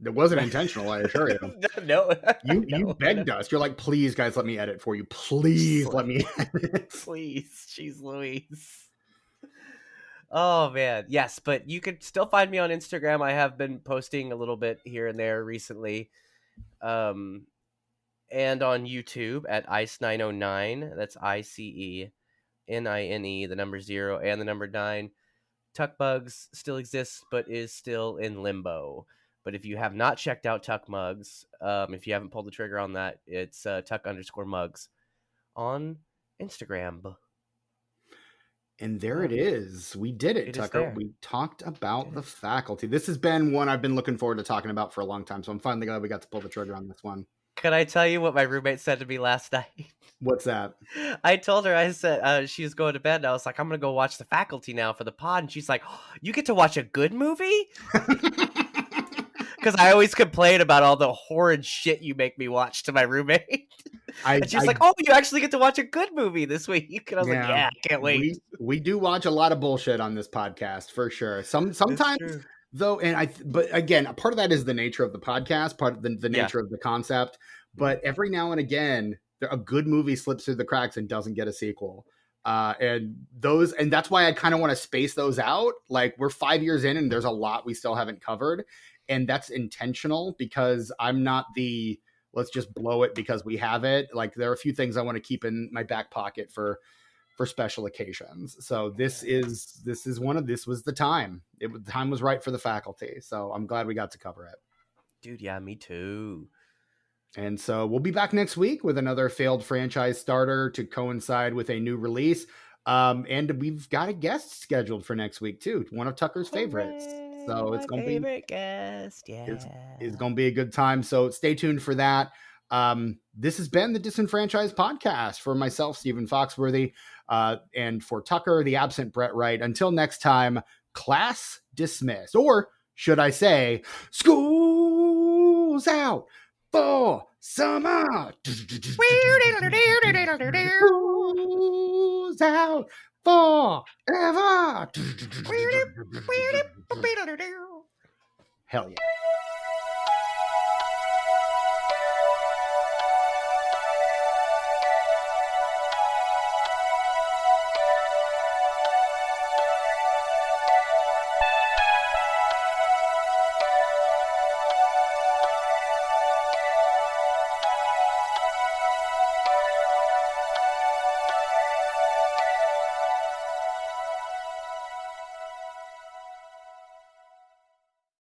It wasn't intentional, I assure you. No. You begged us. You're like, please, guys, let me edit for you. Please let me edit. Please. Jeez Louise. Oh, man. Yes, but you can still find me on Instagram. I have been posting a little bit here and there recently. And on YouTube at Ice909. That's ICENINE, the number 0 and the number 9. Tuck Bugs still exists, but is still in limbo. But if you have not checked out Tuck Mugs, if you haven't pulled the trigger on that, it's Tuck_Mugs on Instagram. And there it is. We did it, Tucker. We talked about The Faculty. This has been one I've been looking forward to talking about for a long time, so I'm finally glad we got to pull the trigger on this one. Can I tell you what my roommate said to me last night? What's that? I told her, I said, she was going to bed, and I was like, I'm going to go watch The Faculty now for the pod. And she's like, oh, you get to watch a good movie? Because I always complain about all the horrid shit you make me watch to my roommate. And she's like, oh, you actually get to watch a good movie this week. And I was like, yeah, I can't wait. We do watch a lot of bullshit on this podcast, for sure. Sometimes, though, but again, part of that is the nature of the podcast, part of the nature of the concept. But every now and again, a good movie slips through the cracks and doesn't get a sequel. And that's why I kind of want to space those out. Like, we're 5 years in and there's a lot we still haven't covered. And that's intentional because I'm not let's just blow it because we have it. Like, there are a few things I want to keep in my back pocket for special occasions. So this was the time. The time was right for The Faculty. So I'm glad we got to cover it. Dude, yeah, me too. And so we'll be back next week with another failed franchise starter to coincide with a new release. And we've got a guest scheduled for next week too. One of Tucker's favorites. So it's going to be favorite guest. Yeah. It's going to be a good time. So stay tuned for that. This has been the Disenfranchised Podcast for myself, Stephen Foxworthy, and for Tucker, the absent Brett Wright. Until next time, class dismissed. Or should I say, school's out for summer. School's out forever. Hell yeah.